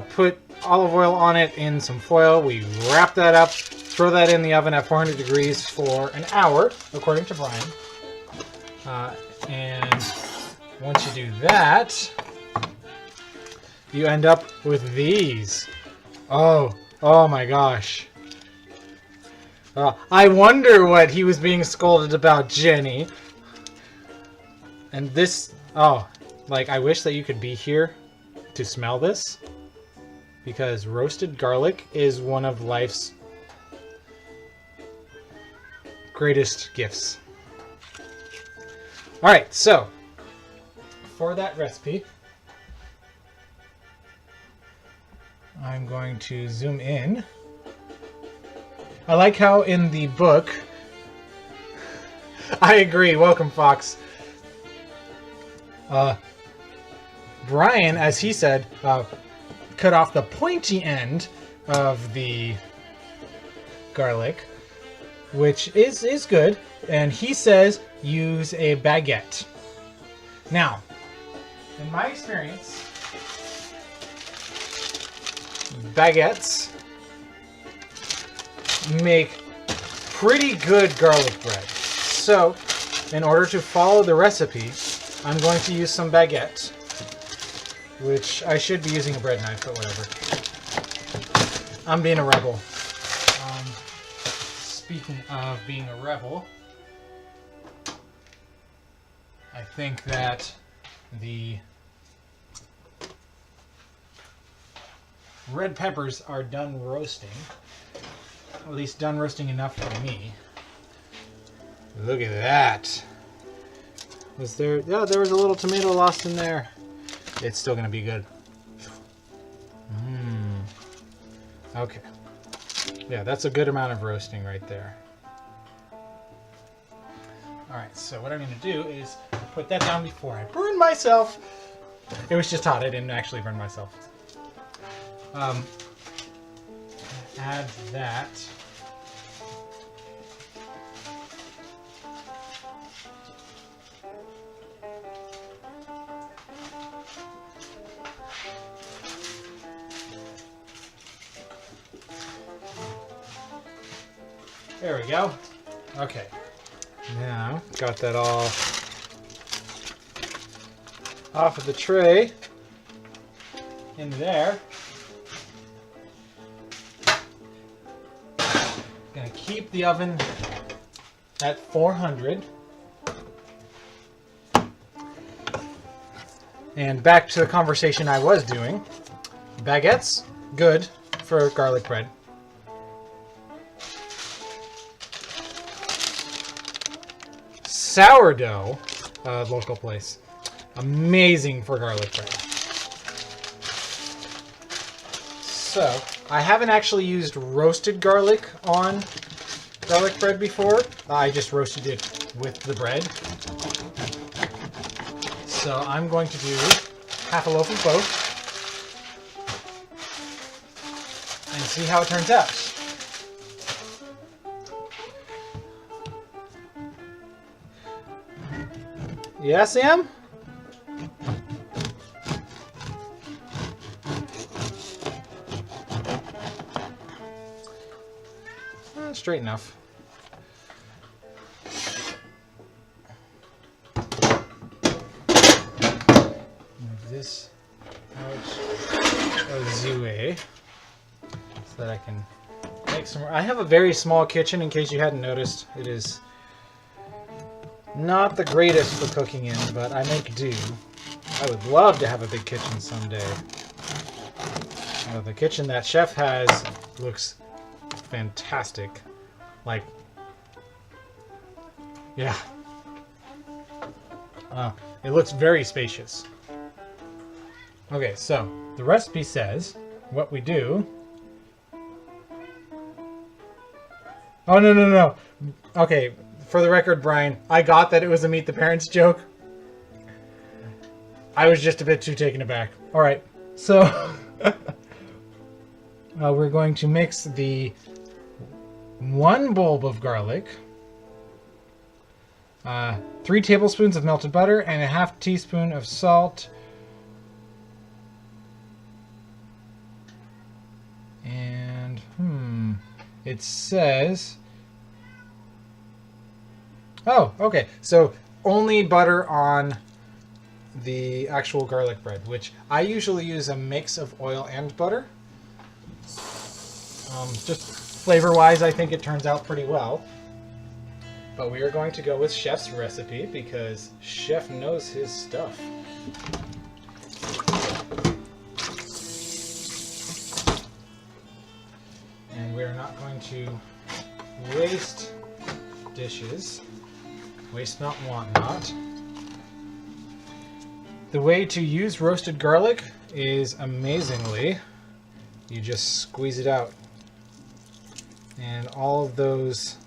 put olive oil on it in some foil. We wrap that up, throw that in the oven at 400 degrees for an hour, according to Brian. And once you do that, you end up with these. Oh my gosh. I wonder what he was being scolded about, Jenny. And this, like, I wish that you could be here to smell this, because roasted garlic is one of life's greatest gifts. Alright, so for that recipe, I'm going to zoom in. I like how in the book, I agree, welcome Fox. Brian, as he said, cut off the pointy end of the garlic, which is good, and he says use a baguette. Now, in my experience, baguettes make pretty good garlic bread. So, in order to follow the recipe, I'm going to use some baguette, which I should be using a bread knife, but whatever. I'm being a rebel. Speaking of being a rebel, I think that the red peppers are done roasting. At least done roasting enough for me. Look at that. Was there... Yeah, there was a little tomato lost in there. It's still going to be good. Okay. Yeah, that's a good amount of roasting right there. Alright, so what I'm going to do is put that down before I burn myself. It was just hot. I didn't actually burn myself. Add that. There we go. Okay. Now, got that all off of the tray. In there. Gonna keep the oven at 400. And back to the conversation I was doing. Baguettes, good for garlic bread. Sourdough, local place, amazing for garlic bread. So, I haven't actually used roasted garlic on garlic bread before. I just roasted it with the bread. So I'm going to do half a loaf of both and see how it turns out. Yeah, Sam? Straight enough. Move this out of the way so that I can make some more. I have a very small kitchen, in case you hadn't noticed. It is not the greatest for cooking in, but I make do. I would love to have a big kitchen someday. The kitchen that Chef has looks fantastic. Like, yeah. It looks very spacious. Okay, so the recipe says what we do. Oh, no. Okay, for the record, Brian, I got that it was a Meet the Parents joke. I was just a bit too taken aback. All right, so we're going to mix the 1 bulb of garlic, 3 tablespoons of melted butter, and a half teaspoon of salt. And, it says... Oh, okay. So only butter on the actual garlic bread, which I usually use a mix of oil and butter. Just flavor-wise, I think it turns out pretty well. But we are going to go with Chef's recipe because Chef knows his stuff. And we're not going to waste dishes. Waste not, want not. The way to use roasted garlic is amazingly, you just squeeze it out. And all of those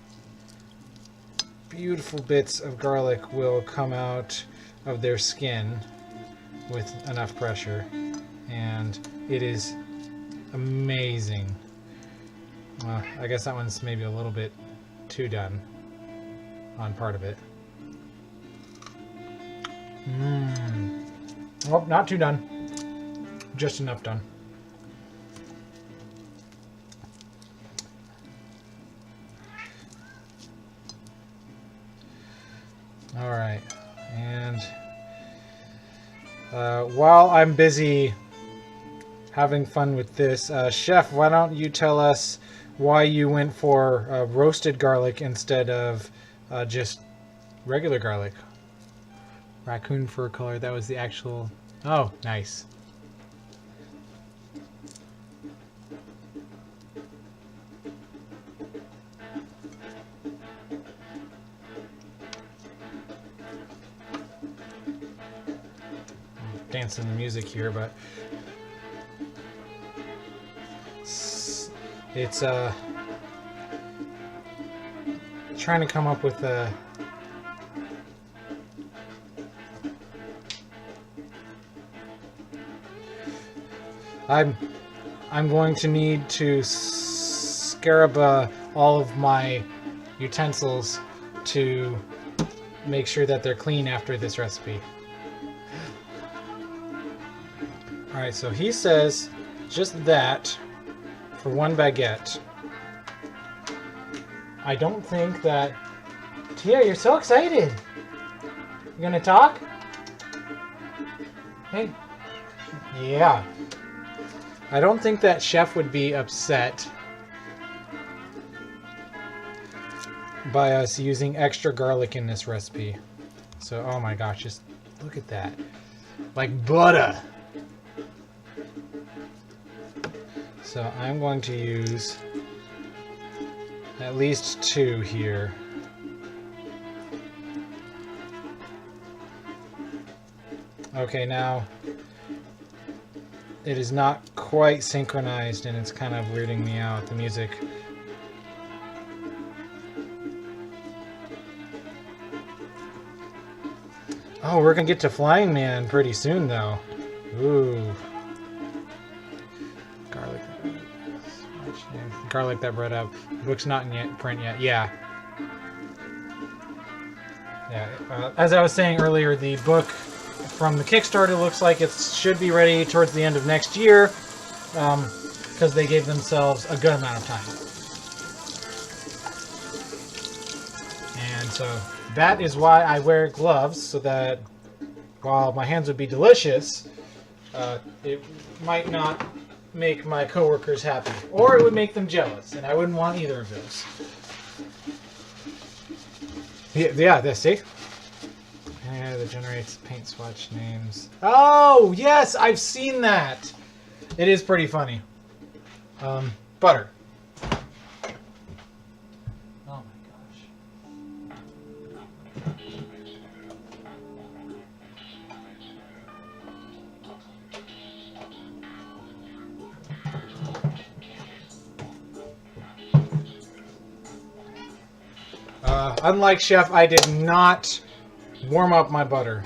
beautiful bits of garlic will come out of their skin with enough pressure. And it is amazing. Well, I guess that one's maybe a little bit too done on part of it. Well, not too done. Just enough done. All right, and while I'm busy having fun with this, Chef, why don't you tell us why you went for roasted garlic instead of just regular garlic? Raccoon fur color, that was the actual... Oh, nice. Dancing the music here, but it's trying to come up with a I'm going to need to scarab all of my utensils to make sure that they're clean after this recipe. Alright, so he says just that for one baguette. I don't think that... Tia, you're so excited! You gonna talk? Hey. Yeah. I don't think that Chef would be upset by us using extra garlic in this recipe. So, oh my gosh, just look at that. Like butter! So I'm going to use at least 2 here. Okay, now it is not quite synchronized and it's kind of weirding me out, the music. Oh, we're gonna get to Flying Man pretty soon though. Ooh. Garlic that bread up. The book's not in print yet. Yeah. Yeah. As I was saying earlier, the book from the Kickstarter looks like it should be ready towards the end of next year, because they gave themselves a good amount of time. And so that is why I wear gloves, so that while my hands would be delicious, it might not make my coworkers happy, or it would make them jealous, and I wouldn't want either of those. Yeah, this, see? Yeah, that generates paint swatch names. Oh, yes, I've seen that! It is pretty funny. Butter. Oh my gosh. Unlike Chef, I did not warm up my butter.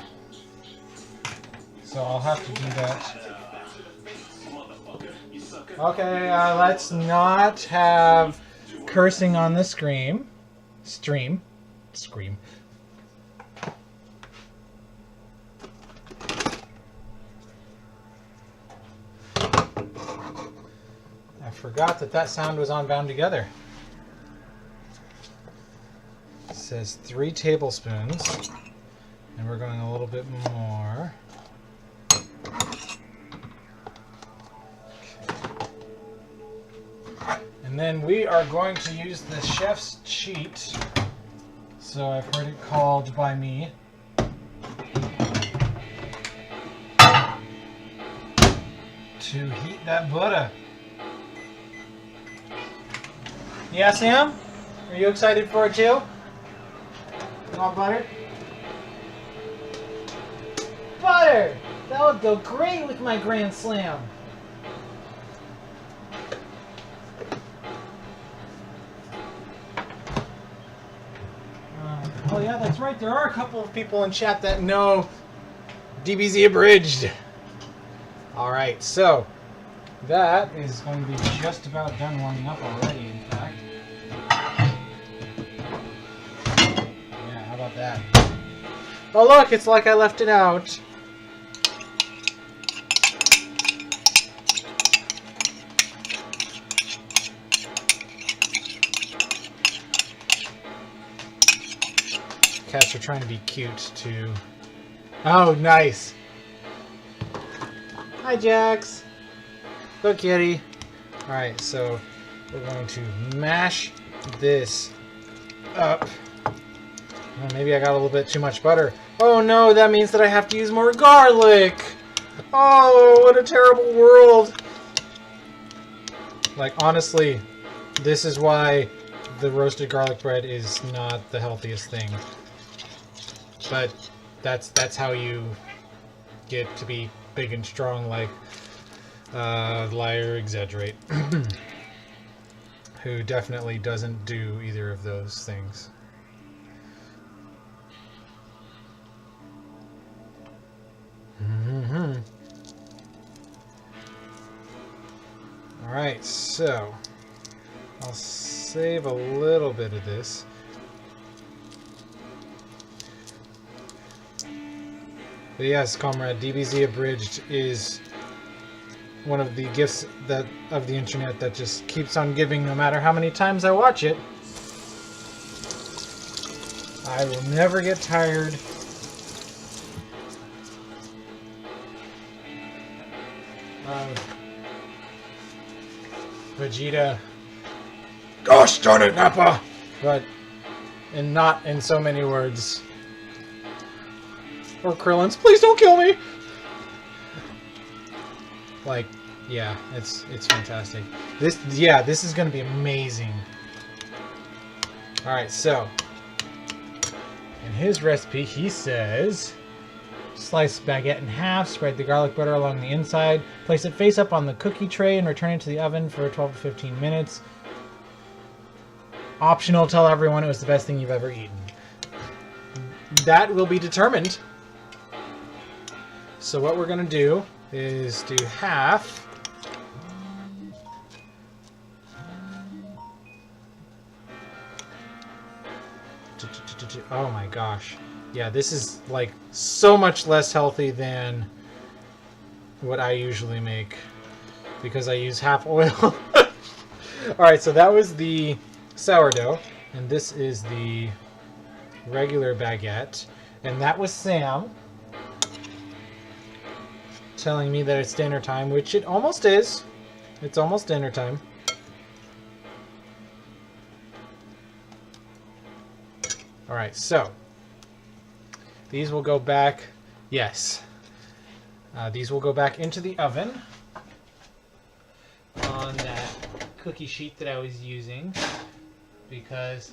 So I'll have to do that. Okay, let's not have cursing on the stream. I forgot that sound was on Bound Together. It says 3 tablespoons, and we're going a little bit more. And then we are going to use the chef's cheat, so I've heard it called by me. To heat that butter. Yeah, Sam? Are you excited for it too? You want butter? Butter! That would go great with my Grand Slam. Oh yeah, that's right. There are a couple of people in chat that know DBZ Abridged. Alright, so that is going to be just about done warming up already, in fact. Yeah, how about that? Oh look, it's like I left it out. Cats are trying to be cute too. Oh, nice. Hi, Jax. Go, kitty. Alright, so we're going to mash this up. Oh, maybe I got a little bit too much butter. Oh no, that means that I have to use more garlic. Oh, what a terrible world. Like, honestly, this is why the roasted garlic bread is not the healthiest thing. But that's how you get to be big and strong, like Liar Exaggerate, who definitely doesn't do either of those things. Alright, so I'll save a little bit of this. But yes, comrade, DBZ Abridged is one of the gifts of the internet that just keeps on giving no matter how many times I watch it. I will never get tired of Vegeta. Gosh darn it, Nappa! But not in so many words. Or Krillin's, please don't kill me! Like, yeah, it's fantastic. This is gonna be amazing. Alright, so in his recipe he says slice baguette in half, spread the garlic butter along the inside, place it face up on the cookie tray and return it to the oven for 12 to 15 minutes. Optional, tell everyone it was the best thing you've ever eaten. That will be determined. So what we're going to do is do half. Oh my gosh. Yeah, this is like so much less healthy than what I usually make because I use half oil. Alright, so that was the sourdough, and this is the regular baguette, and that was Sam telling me that it's dinner time, which it almost is. It's almost dinner time. Alright, so these will go back, yes, these will go back into the oven on that cookie sheet that I was using because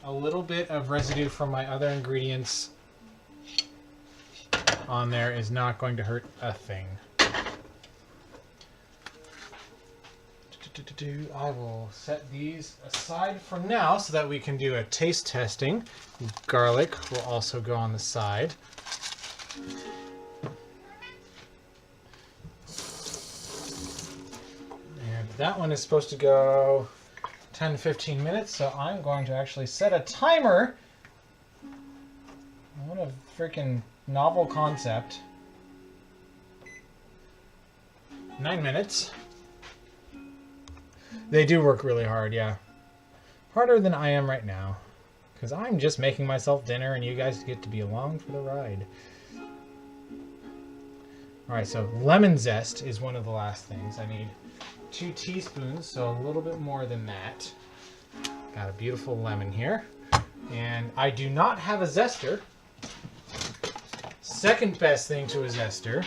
a little bit of residue from my other ingredients on there is not going to hurt a thing. I will set these aside for now so that we can do a taste testing. Garlic will also go on the side. And that one is supposed to go 10 to 15 minutes, so I'm going to actually set a timer. What a freaking novel concept. 9 minutes. They do work really hard, yeah. Harder than I am right now. Because I'm just making myself dinner and you guys get to be along for the ride. Alright, so lemon zest is one of the last things. I need 2 teaspoons, so a little bit more than that. Got a beautiful lemon here. And I do not have a zester. Second best thing to a zester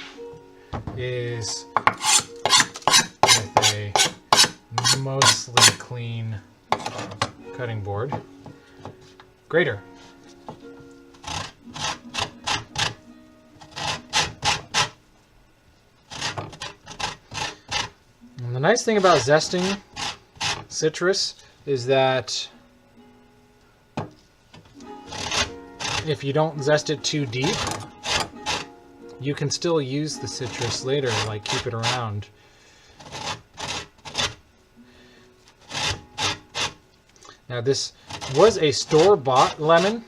is with a mostly clean cutting board. Grater. And the nice thing about zesting citrus is that if you don't zest it too deep, you can still use the citrus later, like keep it around. Now this was a store-bought lemon,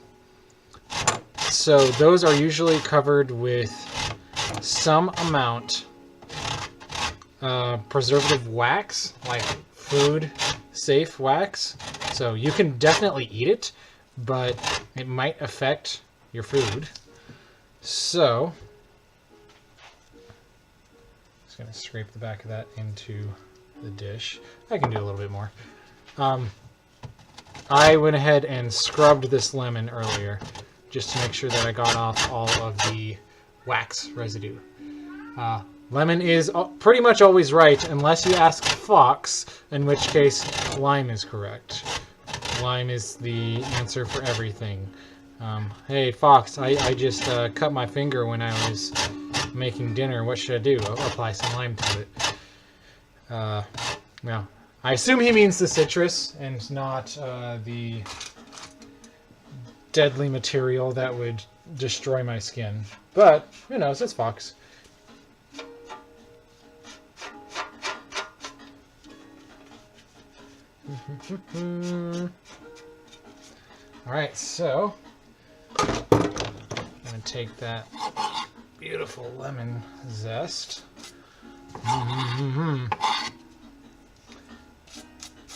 so those are usually covered with some amount preservative wax, like food safe wax. So you can definitely eat it, but it might affect your food. So just gonna scrape the back of that into the dish. I can do a little bit more. I went ahead and scrubbed this lemon earlier just to make sure that I got off all of the wax residue. Lemon is pretty much always right unless you ask Fox, in which case lime is correct. Lime is the answer for everything. Hey Fox, I just cut my finger when I was making dinner. What should I do? I'll apply some lime to it. Well, I assume he means the citrus and not the deadly material that would destroy my skin. But, who knows, it's Fox. Alright, so I'm going to take that beautiful lemon zest.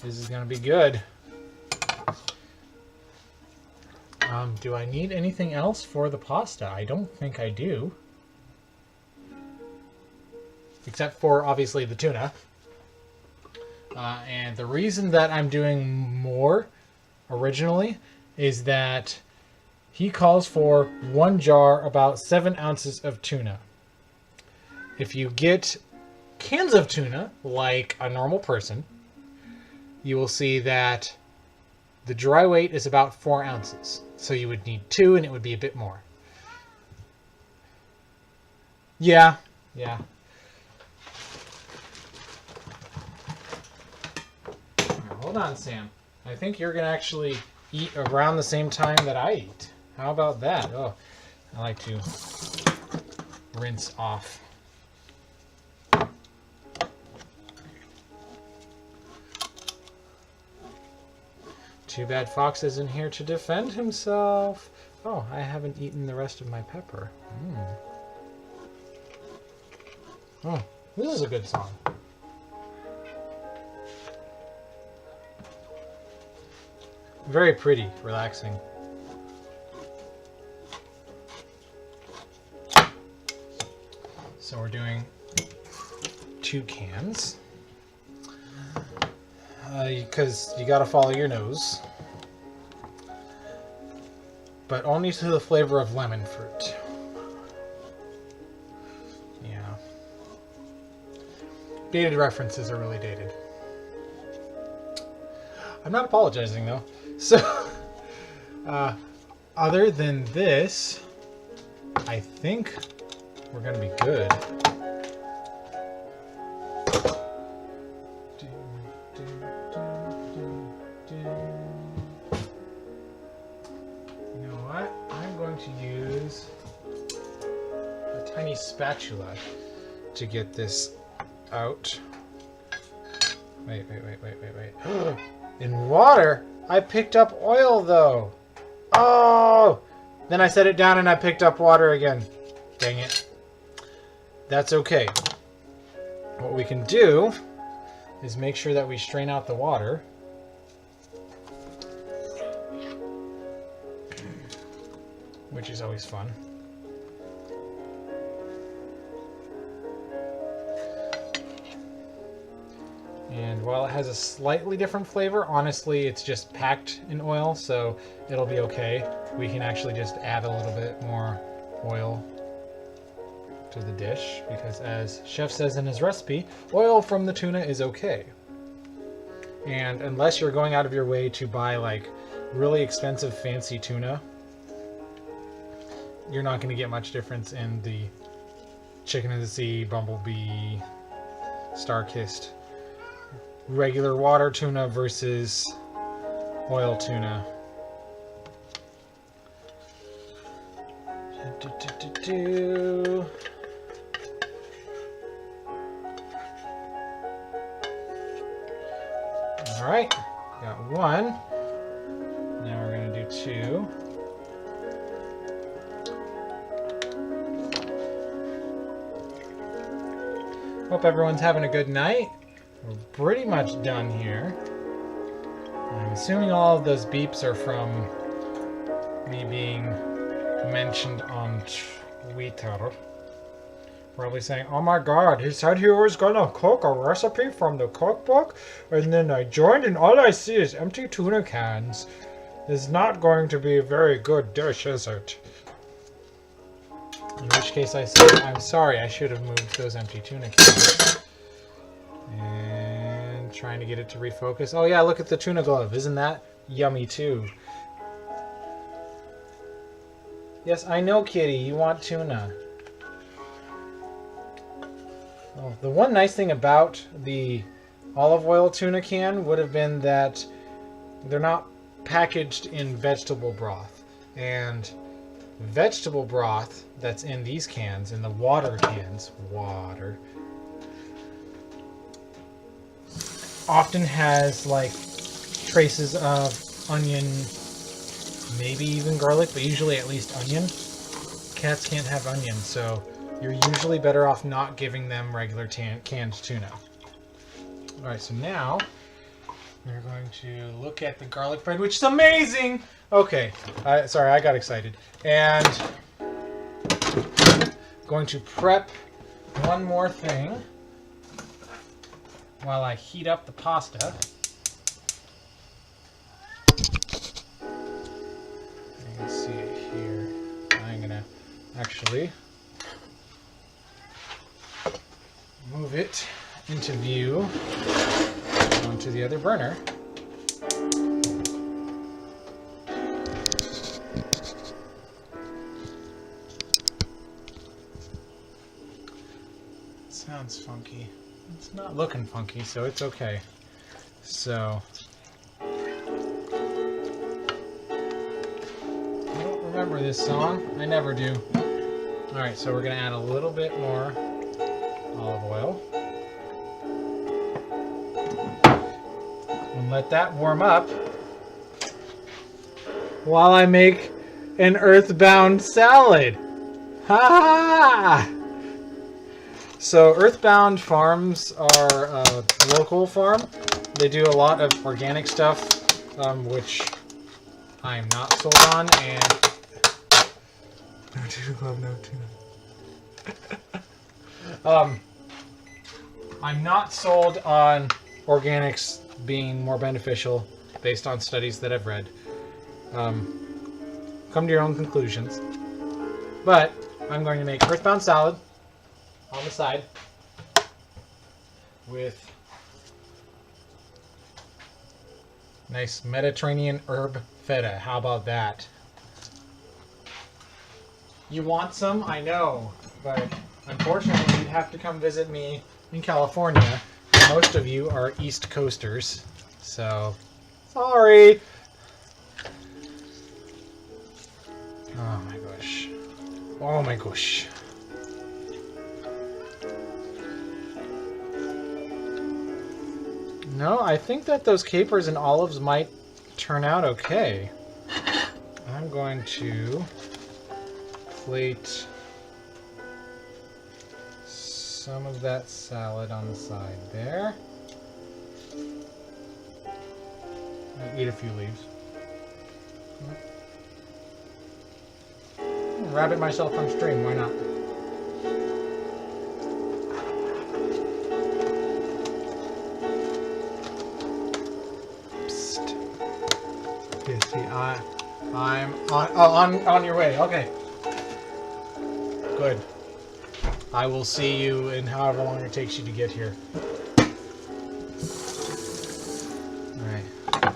This is going to be good. Do I need anything else for the pasta? I don't think I do. Except for, obviously, the tuna. And the reason that I'm doing more originally is that he calls for 1 jar, about 7 ounces of tuna. If you get cans of tuna, like a normal person, you will see that the dry weight is about 4 ounces. So you would need 2, and it would be a bit more. Yeah. Hold on, Sam. I think you're going to actually eat around the same time that I eat. How about that? Oh, I like to rinse off. Too bad Fox isn't here to defend himself. Oh, I haven't eaten the rest of my pepper. Oh, this is a good song. Very pretty, relaxing. So we're doing 2 cans. Because you gotta follow your nose. But only to the flavor of lemon fruit. Yeah. Dated references are really dated. I'm not apologizing though. So, other than this, I think we're gonna be good. You know what? I'm going to use a tiny spatula to get this out. Wait. In water? I picked up oil though. Oh! Then I set it down and I picked up water again. Dang it. That's okay. What we can do is make sure that we strain out the water. Which is always fun. And while it has a slightly different flavor, honestly, it's just packed in oil, so it'll be okay. We can actually just add a little bit more oil to the dish, because as Chef says in his recipe, oil from the tuna is okay. And unless you're going out of your way to buy like really expensive fancy tuna, you're not going to get much difference in the chicken of the sea, bumblebee, star-kissed regular water tuna versus oil tuna. Alright, got 1. Now we're going to do 2. Hope everyone's having a good night. We're pretty much done here. I'm assuming all of those beeps are from me being mentioned on Twitter. Probably saying, oh my god, he said he was gonna cook a recipe from the cookbook, and then I joined and all I see is empty tuna cans. It's not going to be a very good dish, is it? In which case I say, I'm sorry, I should have moved those empty tuna cans. And trying to get it to refocus. Oh yeah, look at the tuna glove. Isn't that yummy too? Yes, I know, kitty. You want tuna. Well, the one nice thing about the olive oil tuna can would have been that they're not packaged in vegetable broth. And vegetable broth that's in these cans, in the water cans, often has like traces of onion, maybe even garlic, but usually at least onion. Cats can't have onion, so you're usually better off not giving them regular canned tuna. Alright, so now we're going to look at the garlic bread, which is amazing! Okay, sorry, I got excited. And going to prep one more thing while I heat up the pasta. You can see it here. I'm gonna actually move it into view onto the other burner. Sounds funky. It's not looking funky, so it's okay. So I don't remember this song. I never do. Alright, so we're gonna add a little bit more olive oil. And let that warm up while I make an earthbound salad. Ha! So Earthbound Farms are a local farm. They do a lot of organic stuff, which I'm not sold on, and no tuna club, no tuna. I'm not sold on organics being more beneficial based on studies that I've read. Come to your own conclusions. But I'm going to make Earthbound salad on the side with nice Mediterranean herb feta. How about that? You want some? I know, but unfortunately you'd have to come visit me in California. Most of you are East Coasters, so sorry. Oh my gosh. Oh my gosh. No, I think that those capers and olives might turn out okay. I'm going to plate some of that salad on the side there. I'll eat a few leaves. Rabbit myself on stream, why not? I'm on your way. Okay. Good. I will see you in however long it takes you to get here. Alright.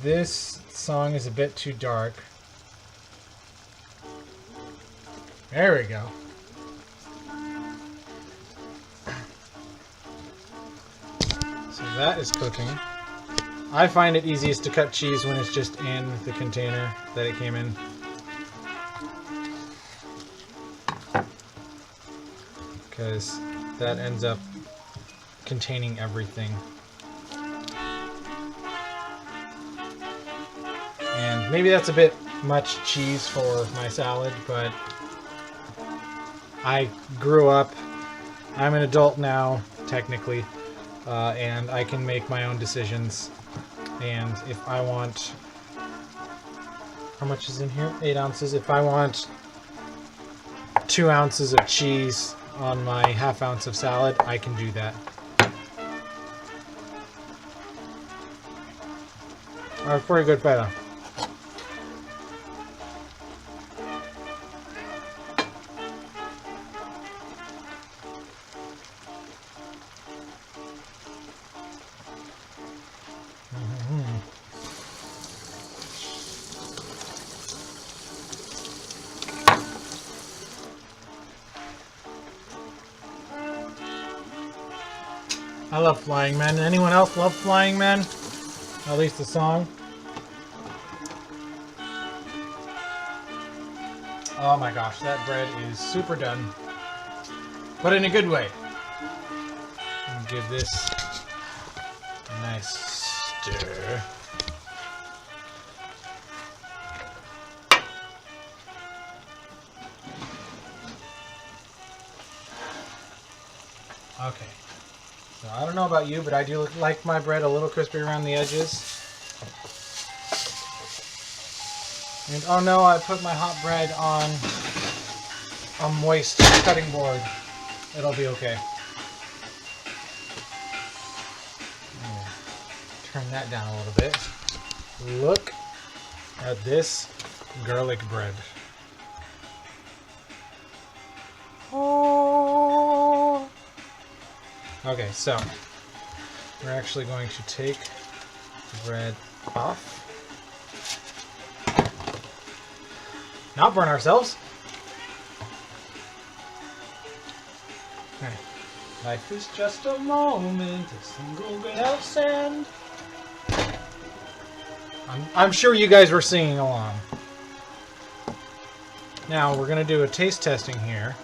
This song is a bit too dark. There we go. So that is cooking. I find it easiest to cut cheese when it's just in the container that it came in. Because that ends up containing everything. And maybe that's a bit much cheese for my salad, but I grew up, I'm an adult now, technically, and I can make my own decisions. And if I want, how much is in here? 8 ounces. If I want 2 ounces of cheese on my ½ ounce of salad, I can do that. Pretty good feta. I love Flying Men. Anyone else love Flying Men? At least the song. Oh my gosh, that bread is super done. But in a good way. And give this a nice Chapter. Okay. So I don't know about you, but I do like my bread a little crispy around the edges. And oh no, I put my hot bread on a moist cutting board. It'll be okay. Turn that down a little bit. Look at this garlic bread. Oh. Okay, so we're actually going to take the bread off. Not burn ourselves. Okay. Life is just a moment, a single grain of sand. I'm sure you guys were singing along. Now we're going to do a taste testing here.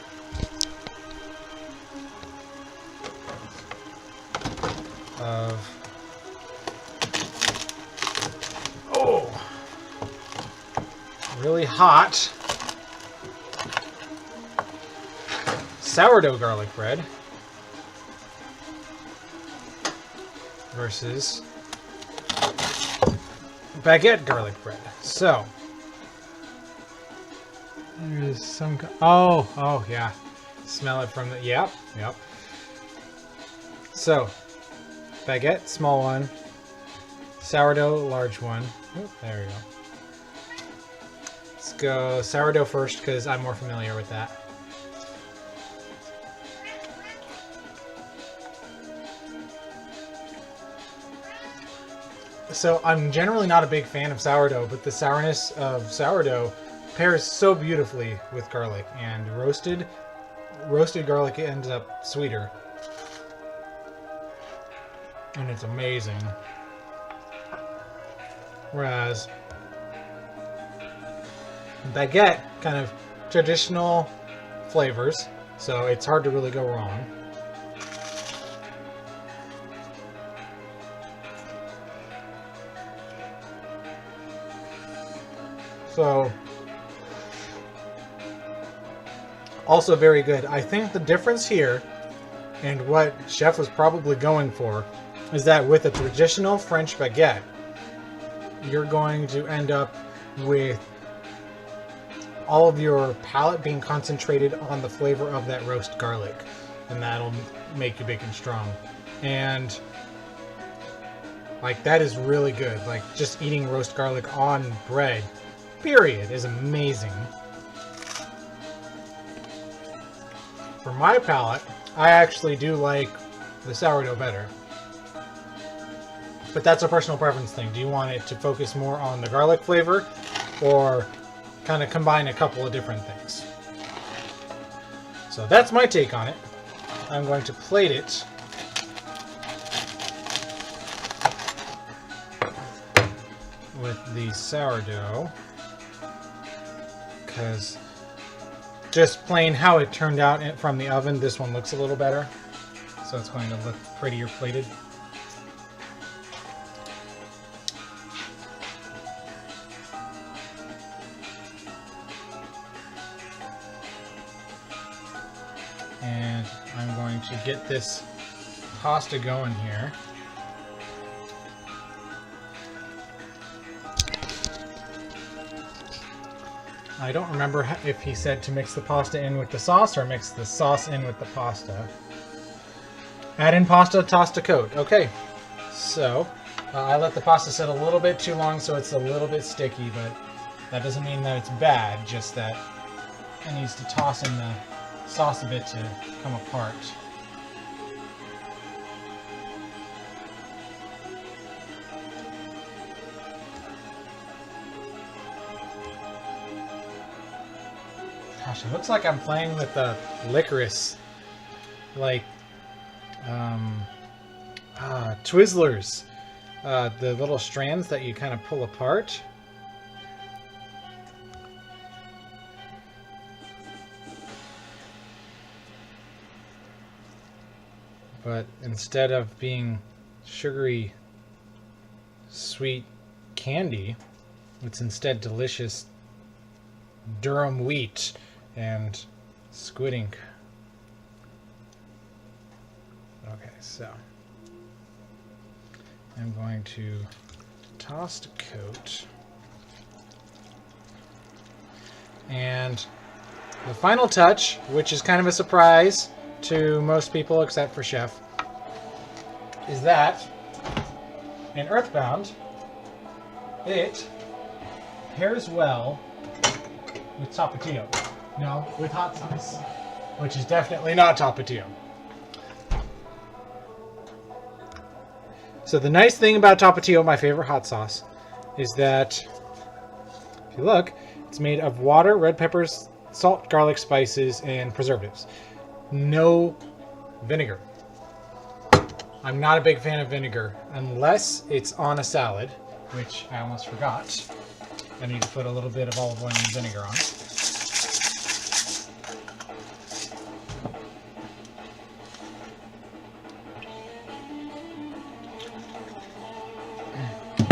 Really hot sourdough garlic bread versus baguette garlic bread. So there's some. Oh yeah, smell it from the. Yep. So baguette, small one. Sourdough, large one. Oh, there we go. Let's go sourdough first because I'm more familiar with that. So I'm generally not a big fan of sourdough, but the sourness of sourdough pairs so beautifully with garlic, and roasted garlic ends up sweeter. And it's amazing. Whereas baguette, kind of traditional flavors, so it's hard to really go wrong. So, also very good. I think the difference here, and what Chef was probably going for, is that with a traditional French baguette, you're going to end up with all of your palate being concentrated on the flavor of that roast garlic, and that'll make you big and strong. And like, that is really good. Like, just eating roast garlic on bread, period, is amazing. For my palate, I actually do like the sourdough better. But that's a personal preference thing. Do you want it to focus more on the garlic flavor, or kind of combine a couple of different things? So that's my take on it. I'm going to plate it with the sourdough, because just plain how it turned out from the oven, this one looks a little better. So it's going to look prettier plated. And I'm going to get this pasta going here. I don't remember if he said to mix the pasta in with the sauce or mix the sauce in with the pasta. Add in pasta, toss to coat. Okay, so I let the pasta sit a little bit too long, so it's a little bit sticky, but that doesn't mean that it's bad, just that it needs to toss in the sauce a bit to come apart. Gosh, it looks like I'm playing with the licorice, like Twizzlers, the little strands that you kind of pull apart. But instead of being sugary sweet candy. It's instead delicious durum wheat and squid ink. Okay, so I'm going to toss the coat. And the final touch, which is kind of a surprise to most people except for Chef, is that in Earthbound, it pairs well with Tapatio. No, with hot sauce, which is definitely not Tapatio. So the nice thing about Tapatio, my favorite hot sauce, is that, if you look, it's made of water, red peppers, salt, garlic, spices, and preservatives. No vinegar. I'm not a big fan of vinegar unless it's on a salad, which I almost forgot. I need to put a little bit of olive oil and vinegar on.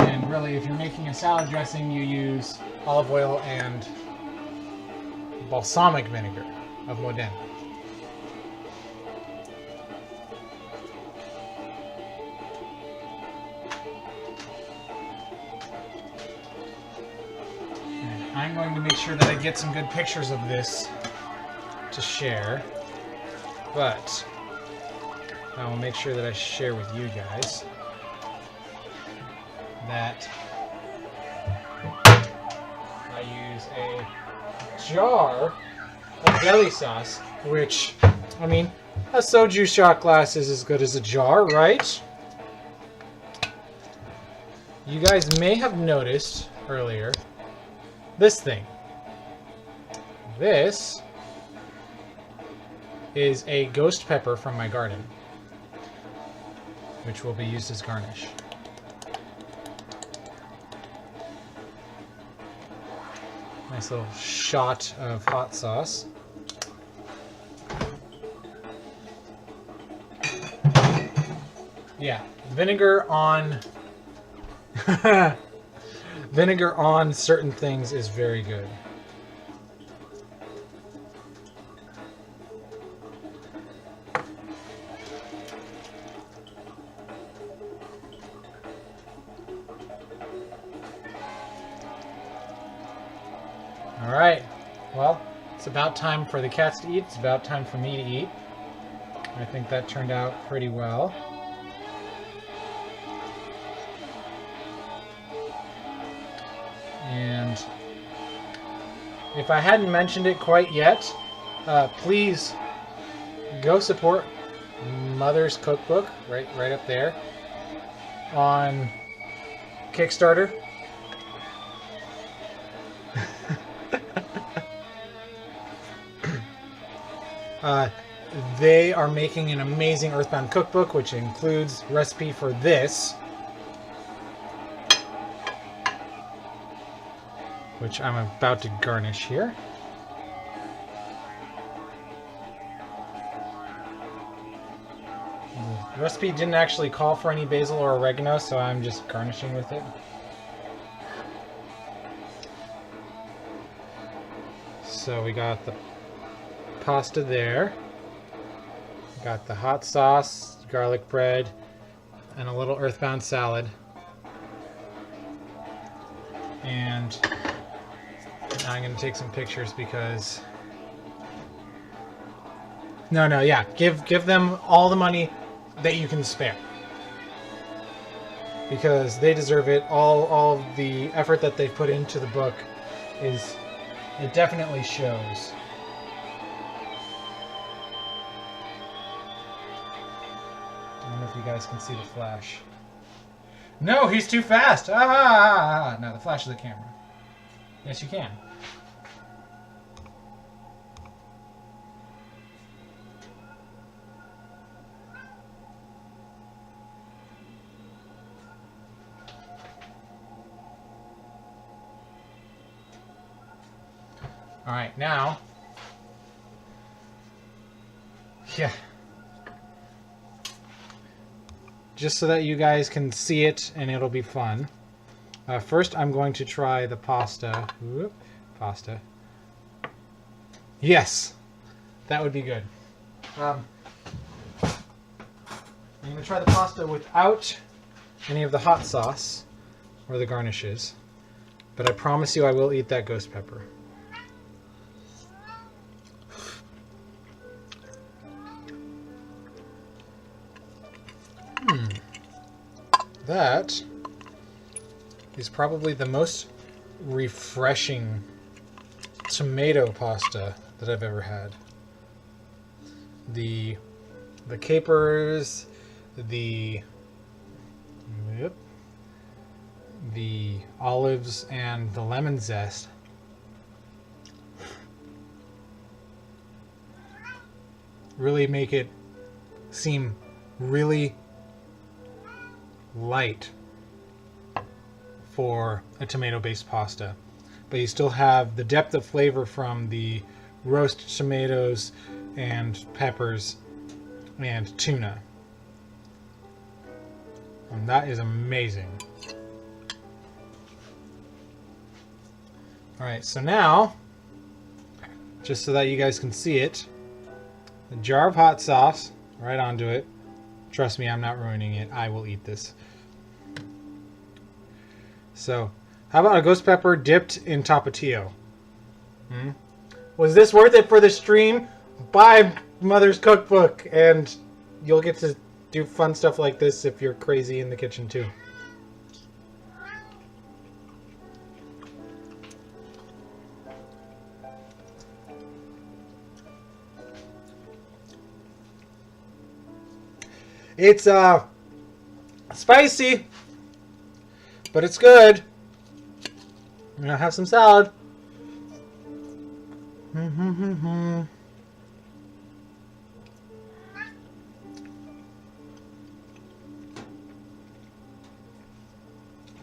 And really, if you're making a salad dressing, you use olive oil and balsamic vinegar of Modena. And I'm going to make sure that I get some good pictures of this to share, but I will make sure that I share with you guys that I use a jar of deli sauce, which, I mean, a soju shot glass is as good as a jar, right? You guys may have noticed earlier this thing. This is a ghost pepper from my garden, which will be used as garnish. Nice little shot of hot sauce. Yeah, vinegar on vinegar on certain things is very good. Alright, well, it's about time for the cats to eat. It's about time for me to eat. I think that turned out pretty well. And if I hadn't mentioned it quite yet, please go support Mother's Cookbook, right up there, on Kickstarter. They are making an amazing Earthbound cookbook, which includes recipe for this, which I'm about to garnish here. The recipe didn't actually call for any basil or oregano, so I'm just garnishing with it. So we got the pasta there. Got the hot sauce, garlic bread, and a little Earthbound salad. And now I'm going to take some pictures because... Yeah. Give them all the money that you can spare. Because they deserve it. All of the effort that they've put into the book is... It definitely shows. I don't know if you guys can see the flash. No, he's too fast! Ah! No, the flash of the camera. Yes, you can. Alright, now... Yeah. just so that you guys can see it and it'll be fun. First, I'm going to try the pasta. Whoop, pasta. Yes! That would be good. I'm going to try the pasta without any of the hot sauce or the garnishes. But I promise you I will eat that ghost pepper. That is probably the most refreshing tomato pasta that I've ever had. The capers, the olives, and the lemon zest really make it seem really light for a tomato-based pasta, but you still have the depth of flavor from the roast tomatoes and peppers and tuna, and that is amazing. Alright, so now, just so that you guys can see it, a jar of hot sauce right onto it. Trust me, I'm not ruining it. I will eat this. So, how about a ghost pepper dipped in tapatio? Was this worth it for the stream? Buy Mother's Cookbook, and you'll get to do fun stuff like this if you're crazy in the kitchen too. It's spicy, but it's good. I'm gonna have some salad.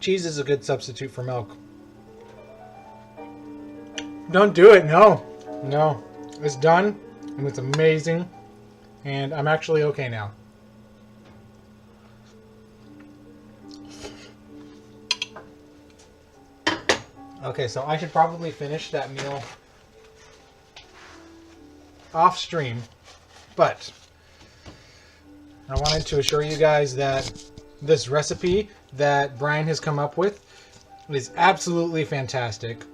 Cheese is a good substitute for milk. Don't do it, no. No. It's done, and it's amazing, and I'm actually okay now. Okay, so I should probably finish that meal off stream, but I wanted to assure you guys that this recipe that Brian has come up with is absolutely fantastic.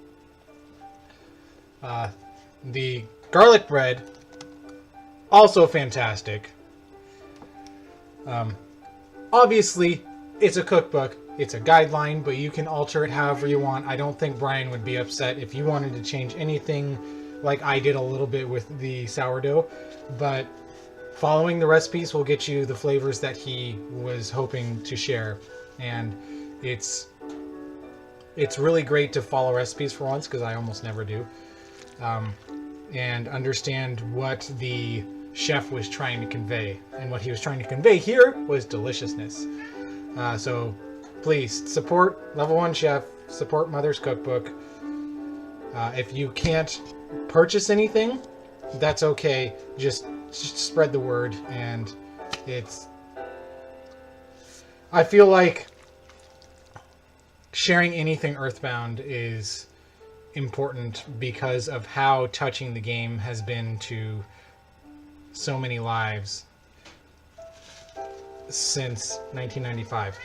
The garlic bread, also fantastic. Obviously, it's a cookbook. It's a guideline, but you can alter it however you want. I don't think Brian would be upset if you wanted to change anything like I did a little bit with the sourdough. But following the recipes will get you the flavors that he was hoping to share. And it's really great to follow recipes for once, because I almost never do. And understand what the chef was trying to convey. And what he was trying to convey here was deliciousness. So please support Level 1 Chef, support Mother's Cookbook. If you can't purchase anything, that's okay. Just spread the word, and I feel like sharing anything Earthbound is important because of how touching the game has been to so many lives since 1995.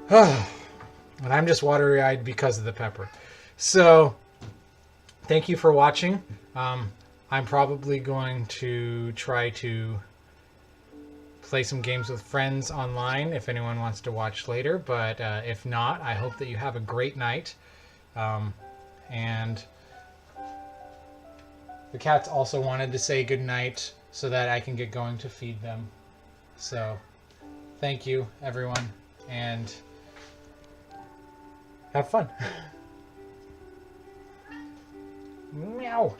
And I'm just watery-eyed because of the pepper. So, thank you for watching. I'm probably going to try to play some games with friends online if anyone wants to watch later. But if not, I hope that you have a great night. And the cats also wanted to say good night so that I can get going to feed them. So, thank you, everyone, and have fun. Meow.